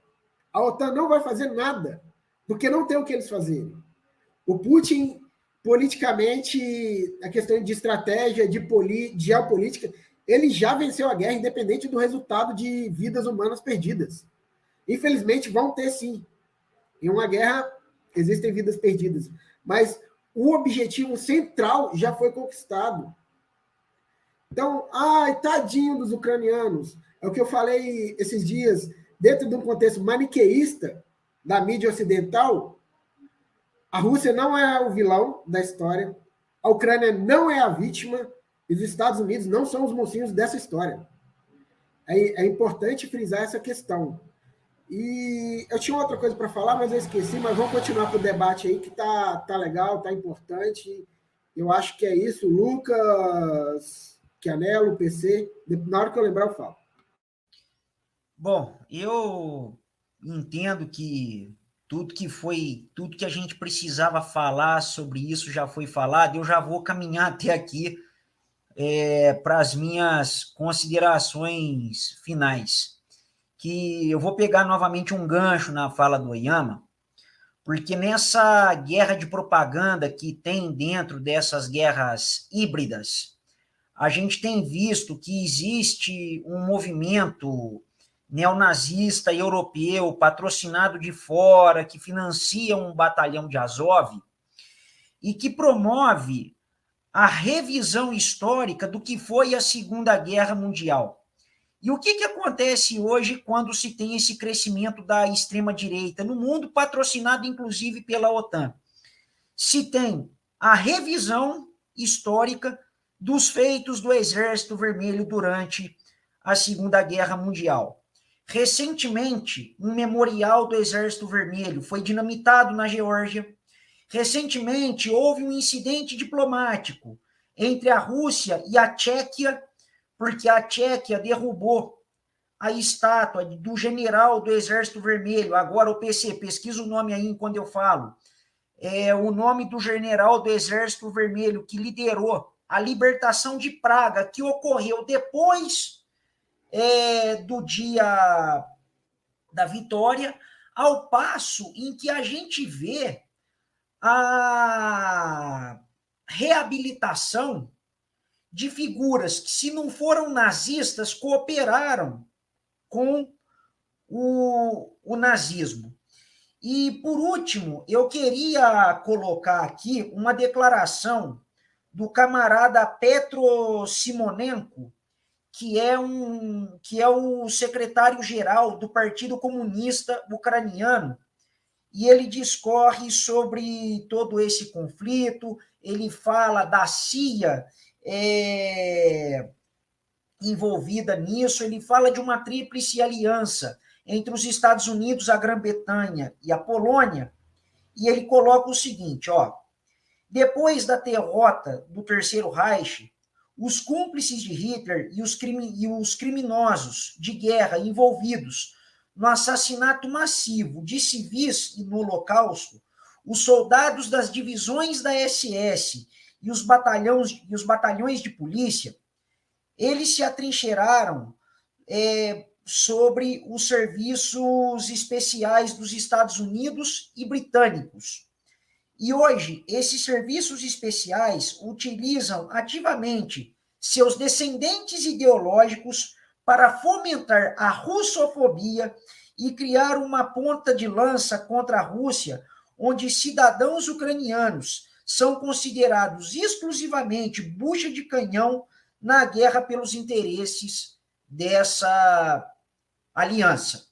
A OTAN não vai fazer nada, porque não tem o que eles fazerem. O Putin, politicamente, a questão de estratégia, de geopolítica, ele já venceu a guerra, independente do resultado de vidas humanas perdidas. Infelizmente, vão ter, sim. Em uma guerra, existem vidas perdidas. Mas o objetivo central já foi conquistado. Então, tadinho dos ucranianos. É o que eu falei esses dias, dentro de um contexto maniqueísta da mídia ocidental, a Rússia não é o vilão da história, a Ucrânia não é a vítima, e os Estados Unidos não são os mocinhos dessa história. É importante frisar essa questão. E eu tinha outra coisa para falar, mas eu esqueci, mas vamos continuar com o debate aí, que tá legal, tá importante. Eu acho que é isso. Lucas, Chianello, PC, na hora que eu lembrar eu falo. Bom, eu entendo que tudo que a gente precisava falar sobre isso já foi falado. Eu já vou caminhar até aqui para as minhas considerações finais, que eu vou pegar novamente um gancho na fala do Oyama, porque nessa guerra de propaganda que tem dentro dessas guerras híbridas, a gente tem visto que existe um movimento neonazista europeu, patrocinado de fora, que financia um batalhão de Azov, e que promove a revisão histórica do que foi a Segunda Guerra Mundial. E o que acontece hoje quando se tem esse crescimento da extrema-direita no mundo, patrocinado inclusive pela OTAN? Se tem a revisão histórica dos feitos do Exército Vermelho durante a Segunda Guerra Mundial. Recentemente, um memorial do Exército Vermelho foi dinamitado na Geórgia. Recentemente, houve um incidente diplomático entre a Rússia e a Tchequia, porque a Tchequia derrubou a estátua do general do Exército Vermelho, agora o PC, pesquisa o nome aí quando eu falo, o nome do general do Exército Vermelho que liderou a libertação de Praga, que ocorreu depois do dia da vitória, ao passo em que a gente vê a reabilitação de figuras que, se não foram nazistas, cooperaram com o nazismo. E, por último, eu queria colocar aqui uma declaração do camarada Petro Simonenko, que é o secretário-geral do Partido Comunista Ucraniano, e ele discorre sobre todo esse conflito, ele fala da CIA envolvida nisso, ele fala de uma tríplice aliança entre os Estados Unidos, a Grã-Bretanha e a Polônia, e ele coloca o seguinte, depois da derrota do Terceiro Reich, os cúmplices de Hitler e os criminosos de guerra envolvidos no assassinato massivo de civis e no Holocausto, os soldados das divisões da SS e os batalhões de polícia, eles se atrincheiraram sobre os serviços especiais dos Estados Unidos e britânicos. E hoje, esses serviços especiais utilizam ativamente seus descendentes ideológicos para fomentar a russofobia e criar uma ponta de lança contra a Rússia, onde cidadãos ucranianos são considerados exclusivamente bucha de canhão na guerra pelos interesses dessa aliança.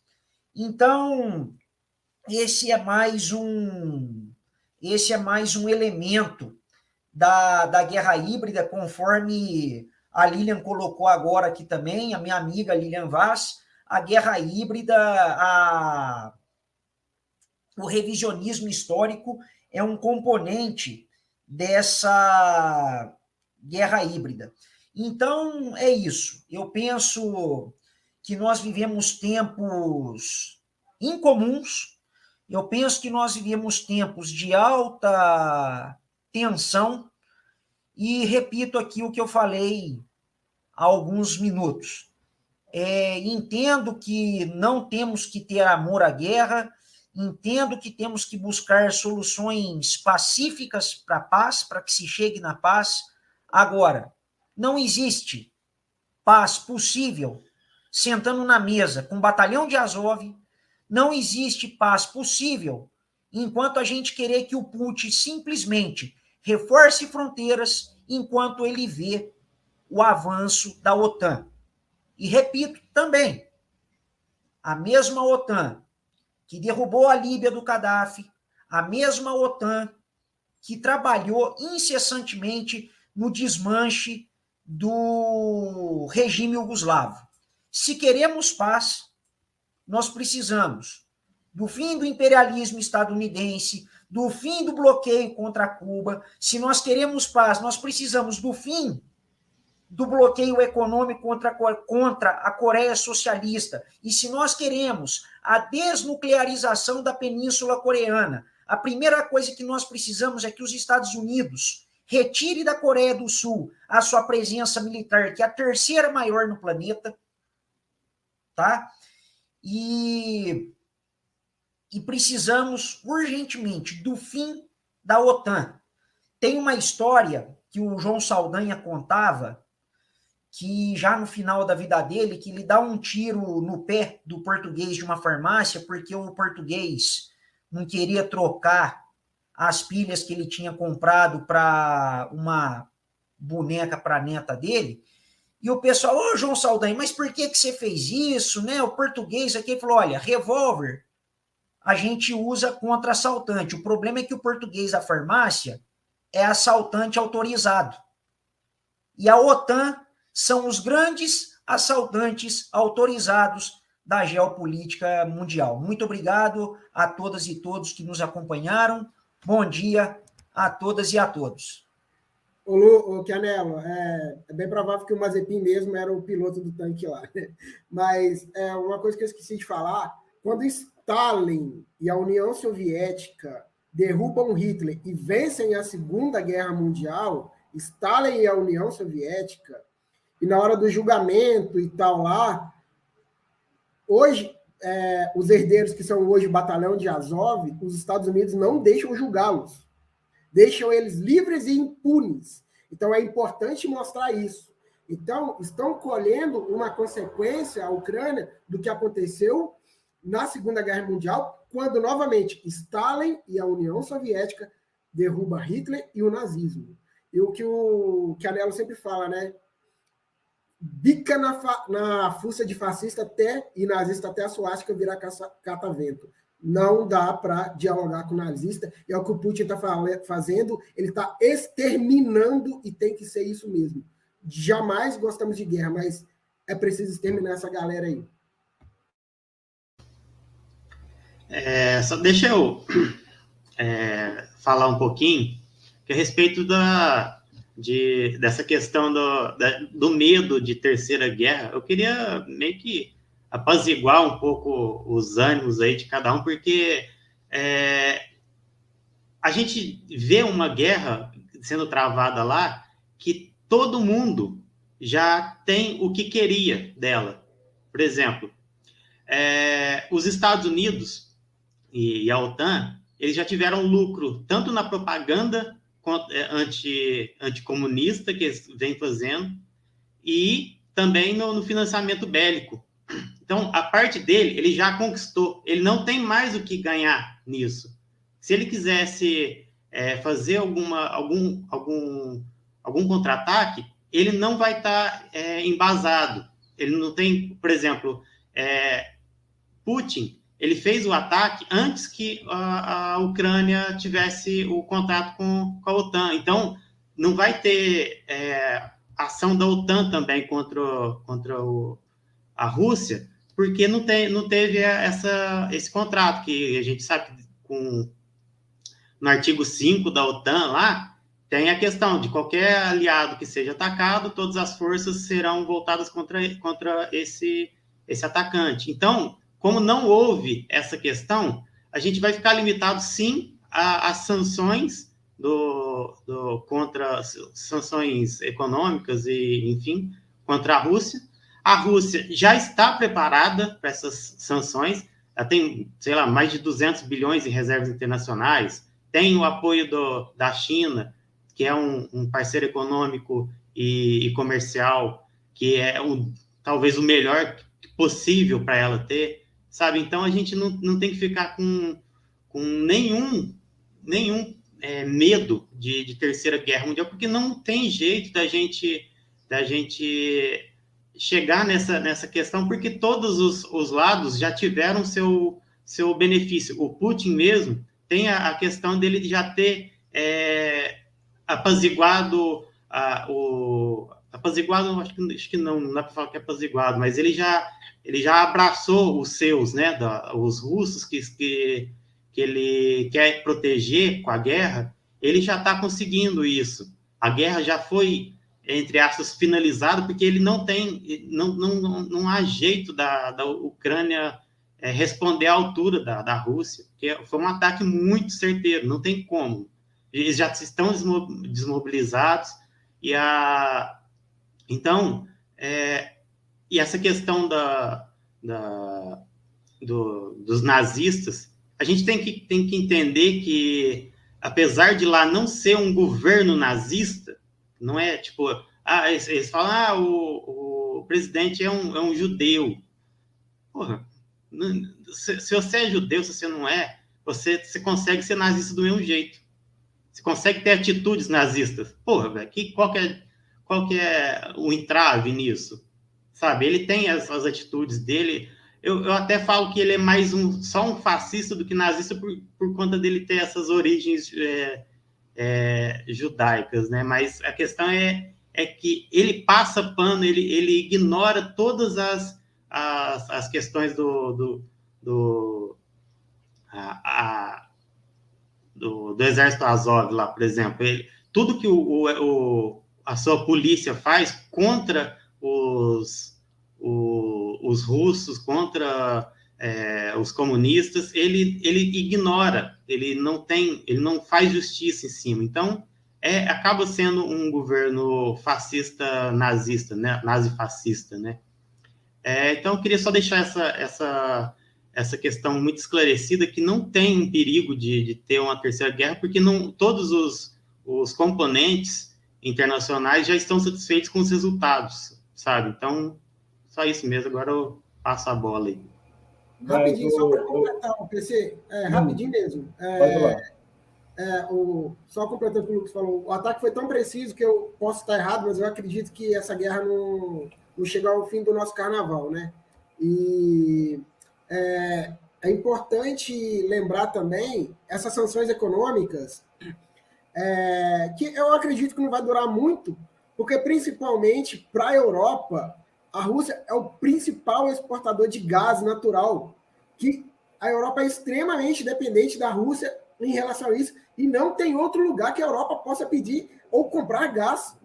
Então, esse é mais um elemento da guerra híbrida, conforme a Lilian colocou agora aqui também, a minha amiga Lilian Vaz, a guerra híbrida, o revisionismo histórico é um componente dessa guerra híbrida. Então, é isso. Eu penso que nós vivemos tempos incomuns, eu penso que nós vivemos tempos de alta tensão, e repito aqui o que eu falei há alguns minutos. Entendo que não temos que ter amor à guerra, entendo que temos que buscar soluções pacíficas para a paz, para que se chegue na paz. Agora, não existe paz possível sentando na mesa com o batalhão de Azov, não existe paz possível enquanto a gente querer que o Putin simplesmente reforce fronteiras enquanto ele vê o avanço da OTAN. E repito também, a mesma OTAN que derrubou a Líbia do Gaddafi, a mesma OTAN que trabalhou incessantemente no desmanche do regime iugoslavo. Se queremos paz, nós precisamos do fim do imperialismo estadunidense, do fim do bloqueio contra Cuba. Se nós queremos paz, nós precisamos do fim do bloqueio econômico contra a Coreia Socialista. E se nós queremos a desnuclearização da Península Coreana, a primeira coisa que nós precisamos é que os Estados Unidos retire da Coreia do Sul a sua presença militar, que é a terceira maior no planeta, tá? E precisamos urgentemente do fim da OTAN. Tem uma história que o João Saldanha contava, que já no final da vida dele, que ele dá um tiro no pé do português de uma farmácia, porque o português não queria trocar as pilhas que ele tinha comprado para uma boneca para a neta dele, e o pessoal, ô João Saldanha, mas por que você fez isso, né? O português aqui falou, olha, revólver a gente usa contra assaltante. O problema é que o português da farmácia é assaltante autorizado. E a OTAN são os grandes assaltantes autorizados da geopolítica mundial. Muito obrigado a todas e todos que nos acompanharam. Bom dia a todas e a todos. Ô, Chianello, é bem provável que o Mazepin mesmo era o piloto do tanque lá. Né? Mas uma coisa que eu esqueci de falar, quando Stalin e a União Soviética derrubam Hitler e vencem a Segunda Guerra Mundial, Stalin e a União Soviética, e na hora do julgamento e tal lá, hoje, os herdeiros que são hoje o batalhão de Azov, os Estados Unidos não deixam julgá-los. Deixam eles livres e impunes. Então, é importante mostrar isso. Então, estão colhendo uma consequência, a Ucrânia, do que aconteceu na Segunda Guerra Mundial, quando, novamente, Stalin e a União Soviética derrubam Hitler e o nazismo. E o que o Chianello sempre fala, né? Bica na fuça de fascista e nazista até a suástica virar catavento. Não dá para dialogar com o nazista, e é o que o Putin está fazendo, ele está exterminando, e tem que ser isso mesmo. Jamais gostamos de guerra, mas é preciso exterminar essa galera aí. Só deixa eu falar um pouquinho a respeito dessa questão do medo de terceira guerra. Eu queria meio que apaziguar um pouco os ânimos aí de cada um, porque a gente vê uma guerra sendo travada lá que todo mundo já tem o que queria dela. Por exemplo, os Estados Unidos e a OTAN, eles já tiveram lucro tanto na propaganda anticomunista que eles vêm fazendo e também no financiamento bélico. Então, a parte dele, ele já conquistou. Ele não tem mais o que ganhar nisso. Se ele quisesse fazer algum contra-ataque, ele não vai estar embasado. Ele não tem, por exemplo, Putin, ele fez o ataque antes que a Ucrânia tivesse o contrato com a OTAN. Então, não vai ter ação da OTAN também contra a Rússia, porque não teve esse contrato, que a gente sabe que no artigo 5 da OTAN lá, tem a questão de qualquer aliado que seja atacado, todas as forças serão voltadas contra esse atacante. Então, como não houve essa questão, a gente vai ficar limitado, sim, às sanções contra sanções econômicas e, enfim, contra a Rússia. A Rússia já está preparada para essas sanções, ela tem, sei lá, mais de 200 bilhões em reservas internacionais, tem o apoio da China, que é um parceiro econômico e comercial, que é talvez o melhor possível para ela ter, sabe? Então, a gente não tem que ficar com nenhum medo de terceira guerra mundial, porque não tem jeito da gente chegar nessa questão, porque todos os lados já tiveram seu benefício. O Putin mesmo tem a questão dele de já ter apaziguado, acho que não dá para falar que é apaziguado, mas ele já abraçou os seus, né, os russos que ele quer proteger com a guerra, ele já está conseguindo isso. A guerra já foi, entre aspas, finalizada, porque ele não há jeito da Ucrânia responder à altura da Rússia, porque foi um ataque muito certeiro, não tem como. Eles já estão desmobilizados, então, e essa questão dos nazistas, a gente tem que entender que, apesar de lá não ser um governo nazista, não é tipo, eles falam, o presidente é um judeu. Porra, se você é judeu, se você não é, você consegue ser nazista do mesmo jeito. Você consegue ter atitudes nazistas. Porra, velho, qual que é qual que é o entrave nisso? Sabe, ele tem as atitudes dele. Eu até falo que ele é mais só um fascista do que nazista por conta dele ter essas origens judaicas, né? Mas a questão é que ele passa pano, ele ignora todas as questões do Exército Azov lá, por exemplo. Tudo que a sua polícia faz contra os russos, contra os comunistas, ele ignora, ele não faz justiça em cima. Então, acaba sendo um governo fascista nazista, né? Nazi-fascista, né? Então, eu queria só deixar essa questão muito esclarecida, que não tem um perigo de ter uma terceira guerra, porque todos os componentes internacionais já estão satisfeitos com os resultados, sabe? Então, só isso mesmo. Agora eu passo a bola aí. Rapidinho, só para completar o PC, rapidinho mesmo. Pode lá. Só completando o que o Lucas falou, o ataque foi tão preciso que eu posso estar errado, mas eu acredito que essa guerra não chegou ao fim do nosso carnaval, né? E é importante lembrar também essas sanções econômicas, que eu acredito que não vai durar muito, porque principalmente para a Europa, a Rússia é o principal exportador de gás natural, que a Europa é extremamente dependente da Rússia em relação a isso, e não tem outro lugar que a Europa possa pedir ou comprar gás.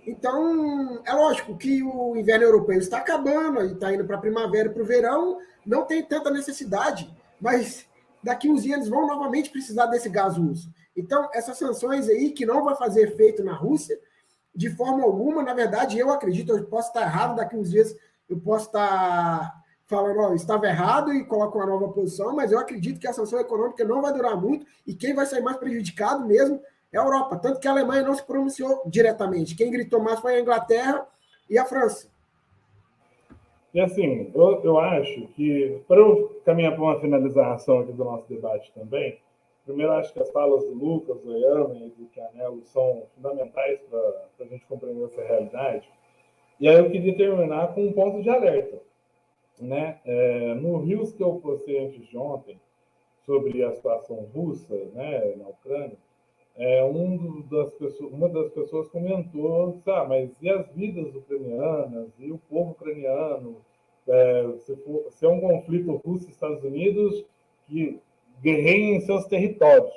Então, é lógico que o inverno europeu está acabando, está indo para a primavera e para o verão, não tem tanta necessidade, mas daqui uns dias eles vão novamente precisar desse gás russo. Então, essas sanções aí, que não vai fazer efeito na Rússia, de forma alguma, na verdade, eu acredito, eu posso estar errado, daqui uns dias eu posso estar falando, estava errado e coloco uma nova posição, mas eu acredito que a sanção econômica não vai durar muito e quem vai sair mais prejudicado mesmo é a Europa, tanto que a Alemanha não se pronunciou diretamente. Quem gritou mais foi a Inglaterra e a França. E assim, eu acho que, para eu caminhar para uma finalização aqui do nosso debate também, primeiro acho que as falas do Lucas, do Oyama e do Canelo são fundamentais para a gente compreender essa realidade. E aí eu queria terminar com um ponto de alerta. Né? No Rios que eu postei antes de ontem, sobre a situação russa, né, na Ucrânia, uma das pessoas comentou, mas e as vidas ucranianas, e o povo ucraniano, se é um conflito Rússia-Estados Unidos, que guerreiem em seus territórios.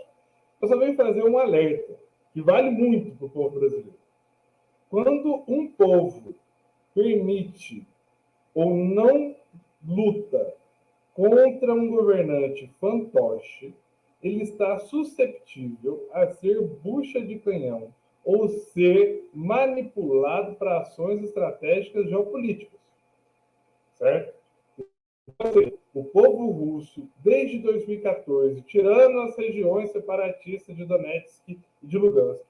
Eu só venho fazer um alerta, que vale muito para o povo brasileiro. Quando um povo permite ou não luta contra um governante fantoche, ele está suscetível a ser bucha de canhão ou ser manipulado para ações estratégicas geopolíticas. Certo? O povo russo, desde 2014, tirando as regiões separatistas de Donetsk e de Lugansk,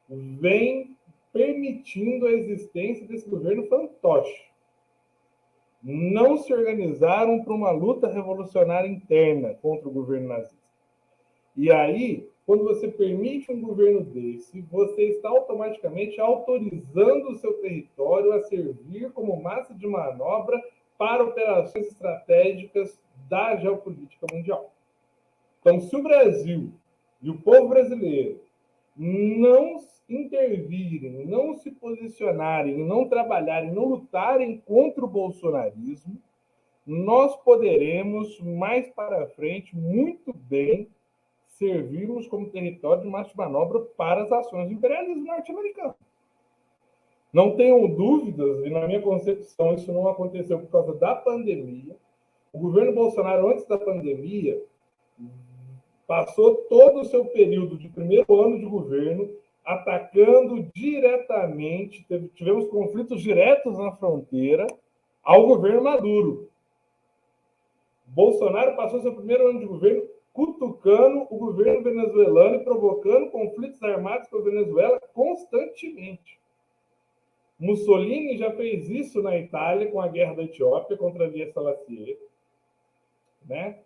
vem permitindo a existência desse governo fantoche. Não se organizaram para uma luta revolucionária interna contra o governo nazista. E aí, quando você permite um governo desse, você está automaticamente autorizando o seu território a servir como massa de manobra para operações estratégicas da geopolítica mundial. Então, se o Brasil e o povo brasileiro não intervirem, não se posicionarem, não trabalharem, não lutarem contra o bolsonarismo, nós poderemos, mais para frente, muito bem, servirmos como território de massa de manobra para as ações do imperialismo norte-americano. Não tenham dúvidas, e na minha concepção isso não aconteceu por causa da pandemia. O governo Bolsonaro, antes da pandemia, passou todo o seu período de primeiro ano de governo atacando diretamente, tivemos conflitos diretos na fronteira, ao governo Maduro. Bolsonaro passou seu primeiro ano de governo cutucando o governo venezuelano e provocando conflitos armados com a Venezuela constantemente. Mussolini já fez isso na Itália com a guerra da Etiópia contra Lia Selassie, né?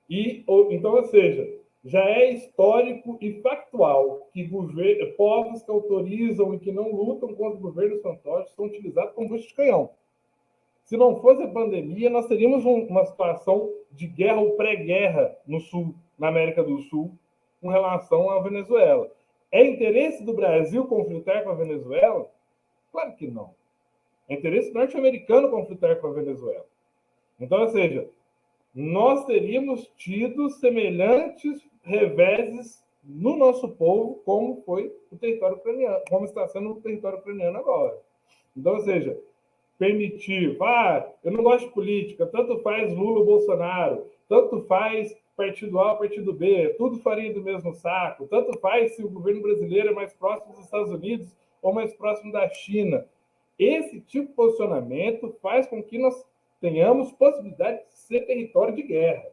Então, ou seja, já é histórico e factual que povos que autorizam e que não lutam contra governos fantoches são utilizados como bucho de canhão. Se não fosse a pandemia, nós teríamos uma situação de guerra ou pré-guerra no Sul, na América do Sul, com relação à Venezuela. É interesse do Brasil conflitar com a Venezuela? Claro que não. É interesse norte-americano conflitar com a Venezuela. Então, ou seja, nós teríamos tido semelhantes reveses no nosso povo, como foi o território ucraniano, como está sendo o território ucraniano agora. Então, ou seja, permitir, eu não gosto de política, tanto faz Lula ou Bolsonaro, tanto faz partido A ou partido B, tudo farinha do mesmo saco, tanto faz se o governo brasileiro é mais próximo dos Estados Unidos ou mais próximo da China. Esse tipo de posicionamento faz com que nós tenhamos possibilidade de ser território de guerra.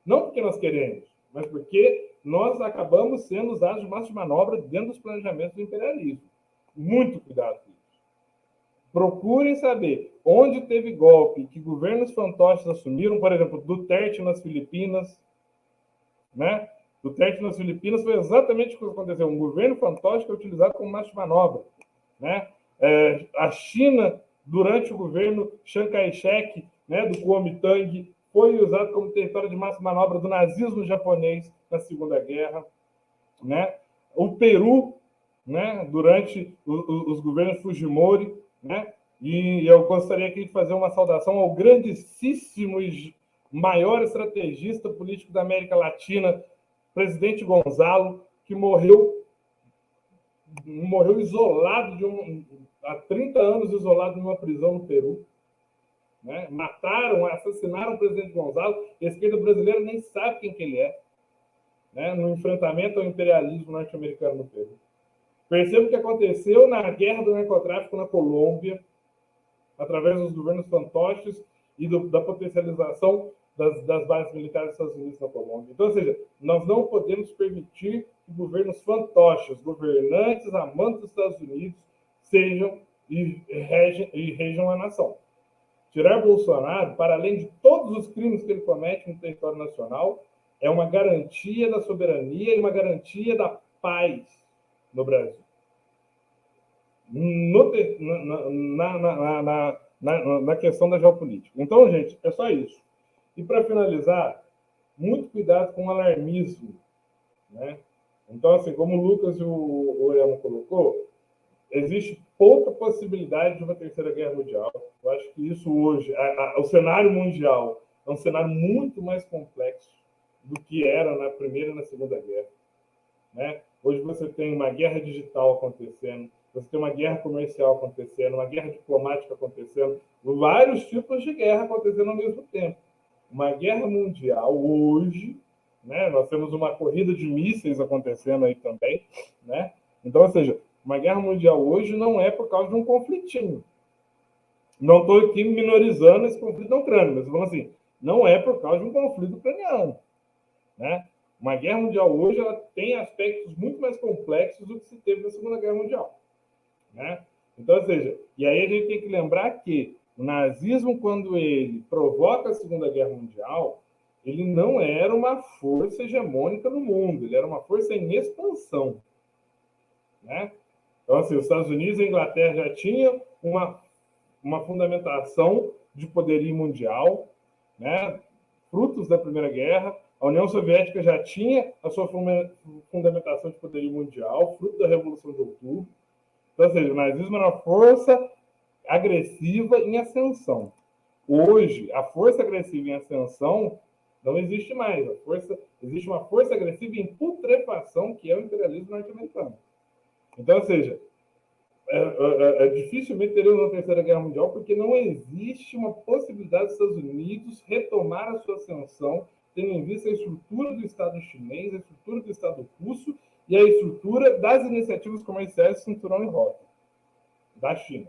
Não porque nós queremos, mas porque nós acabamos sendo usados de massa de manobra dentro dos planejamentos do imperialismo. Muito cuidado com isso. Procurem saber onde teve golpe que governos fantoches assumiram, por exemplo, Duterte nas Filipinas, né? Duterte nas Filipinas foi exatamente o que aconteceu. Um governo fantoche que é utilizado como massa de manobra, né? A China, durante o governo Chiang Kai-shek, né, do Kuomintang, foi usado como território de massa de manobra do nazismo japonês na Segunda Guerra, né? O Peru, né, durante os governos Fujimori, né? E eu gostaria aqui de fazer uma saudação ao grandíssimo e maior estrategista político da América Latina, presidente Gonzalo, que morreu isolado há 30 anos isolado numa prisão no Peru. Né? Assassinaram o presidente Gonzalo, e a esquerda brasileira nem sabe quem que ele é, né? No enfrentamento ao imperialismo norte-americano no Peru. Perceba o que aconteceu na guerra do narcotráfico na Colômbia, através dos governos fantoches e da potencialização das bases militares dos Estados Unidos na Colômbia. Então, ou seja, nós não podemos permitir que governos fantoches, governantes amantes dos Estados Unidos, sejam e regem a nação. Tirar Bolsonaro, para além de todos os crimes que ele comete no território nacional, é uma garantia da soberania e uma garantia da paz no Brasil. Na questão da geopolítica. Então, gente, é só isso. E para finalizar, muito cuidado com o alarmismo, né? Então, assim, como o Lucas e o Oyama colocou, existe pouca possibilidade de uma terceira guerra mundial. Eu acho que isso hoje, o cenário mundial é um cenário muito mais complexo do que era na Primeira e na Segunda Guerra, né? Hoje você tem uma guerra digital acontecendo, você tem uma guerra comercial acontecendo, uma guerra diplomática acontecendo, vários tipos de guerra acontecendo ao mesmo tempo. Uma guerra mundial hoje, né? Nós temos uma corrida de mísseis acontecendo aí também, né? Então, ou seja, uma guerra mundial hoje não é por causa de um conflitinho. Não estou aqui minorizando esse conflito na Ucrânia, mas falando assim, não é por causa de um conflito ucraniano, né? Uma guerra mundial hoje ela tem aspectos muito mais complexos do que se teve na Segunda Guerra Mundial, né? Então, ou seja, e aí a gente tem que lembrar que o nazismo, quando ele provoca a Segunda Guerra Mundial, ele não era uma força hegemônica no mundo, ele era uma força em expansão, né? Então, assim, os Estados Unidos e a Inglaterra já tinham uma fundamentação de poderio mundial, né? Frutos da Primeira Guerra. A União Soviética já tinha a sua fundamentação de poderio mundial, fruto da Revolução de Outubro. Então, ou seja, o nazismo era uma força agressiva em ascensão. Hoje, a força agressiva em ascensão não existe mais. Existe uma força agressiva em putrefação, que é o imperialismo norte-americano. Então, ou seja, dificilmente teremos uma terceira guerra mundial porque não existe uma possibilidade dos Estados Unidos retomar a sua ascensão, tendo em vista a estrutura do Estado chinês, a estrutura do Estado russo e a estrutura das iniciativas comerciais Cinturão e Rota da China.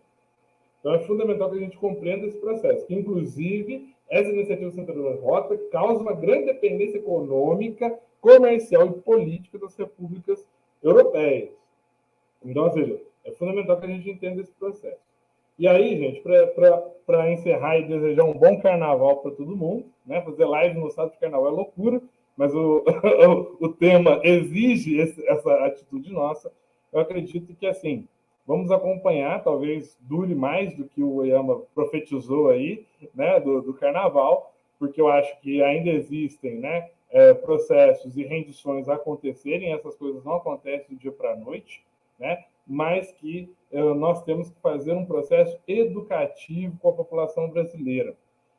Então, é fundamental que a gente compreenda esse processo, que, inclusive, essa iniciativa Cinturão e Rota causa uma grande dependência econômica, comercial e política das repúblicas europeias. Então, ou seja, é fundamental que a gente entenda esse processo. E aí, gente, para encerrar e desejar um bom carnaval para todo mundo, né? Fazer live no sábado de carnaval é loucura, mas o tema exige essa atitude nossa. Eu acredito que, assim, vamos acompanhar, talvez dure mais do que o Oyama profetizou aí, né, do carnaval, porque eu acho que ainda existem, né, processos e rendições acontecerem, essas coisas não acontecem do dia para a noite, né, mas que nós temos que fazer um processo educativo com a população brasileira.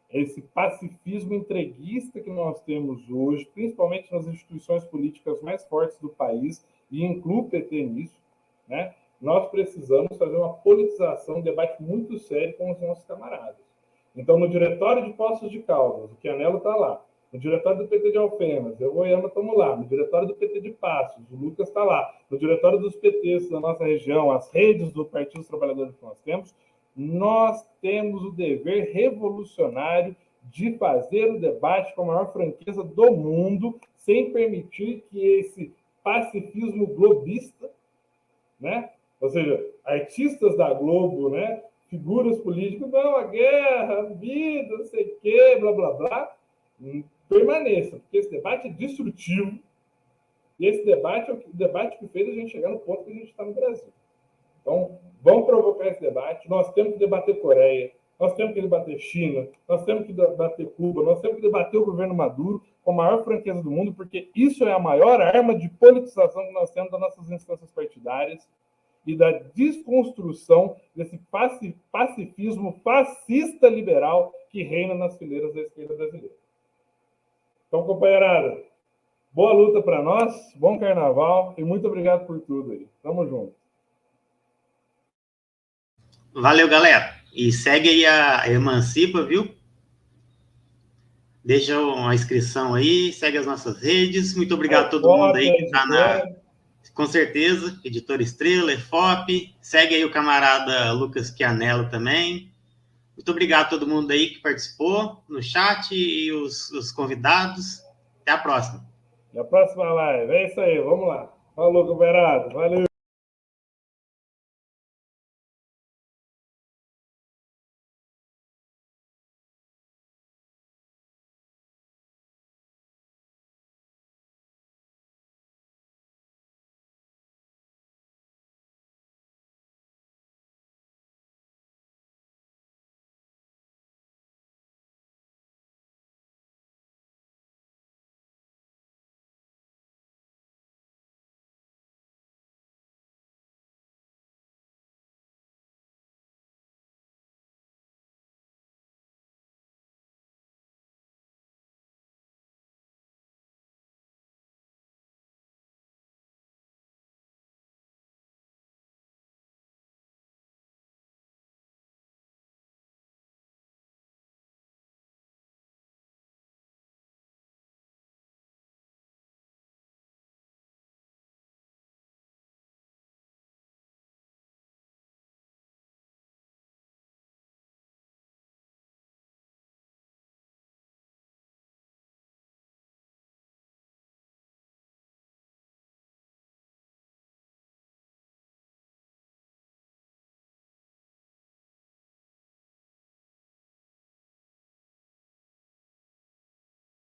Esse pacifismo entreguista que nós temos hoje, principalmente nas instituições políticas mais fortes do país, e incluo o PT nisso, né? Nós precisamos fazer uma politização, um debate muito sério com os nossos camaradas. Então, no Diretório de Poços de Caldas, o Chianello está lá. No Diretório do PT de Alfenas, eu e o Oyama estamos lá. No Diretório do PT de Passos, o Lucas está lá. No Diretório dos PTs da nossa região, as redes do Partido dos Trabalhadores que nós temos o dever revolucionário de fazer o debate com a maior franqueza do mundo, sem permitir que esse pacifismo globista, né? Ou seja, artistas da Globo, né? Figuras políticas, não, a guerra, a vida, não sei o quê, blá, blá, blá, permaneça, porque esse debate é destrutivo, e esse debate é o debate que fez a gente chegar no ponto que a gente está no Brasil. Então, vamos provocar esse debate, nós temos que debater Coreia, nós temos que debater China, nós temos que debater Cuba, nós temos que debater o governo Maduro com a maior franqueza do mundo, porque isso é a maior arma de politização que nós temos das nossas instâncias partidárias e da desconstrução desse pacifismo fascista liberal que reina nas fileiras da esquerda brasileira. Então, companheirada, boa luta para nós, bom carnaval e muito obrigado por tudo aí. Tamo junto. Valeu, galera. E segue aí a Emancipa, viu? Deixa uma inscrição aí, segue as nossas redes. Muito obrigado a todo mundo aí que está na... Com certeza, Editora Estrela, EFOP. Segue aí o camarada Lucas Chianello também. Muito obrigado a todo mundo aí que participou no chat e os convidados. Até a próxima. E a próxima live. É isso aí, vamos lá. Falou, companheirada. Valeu.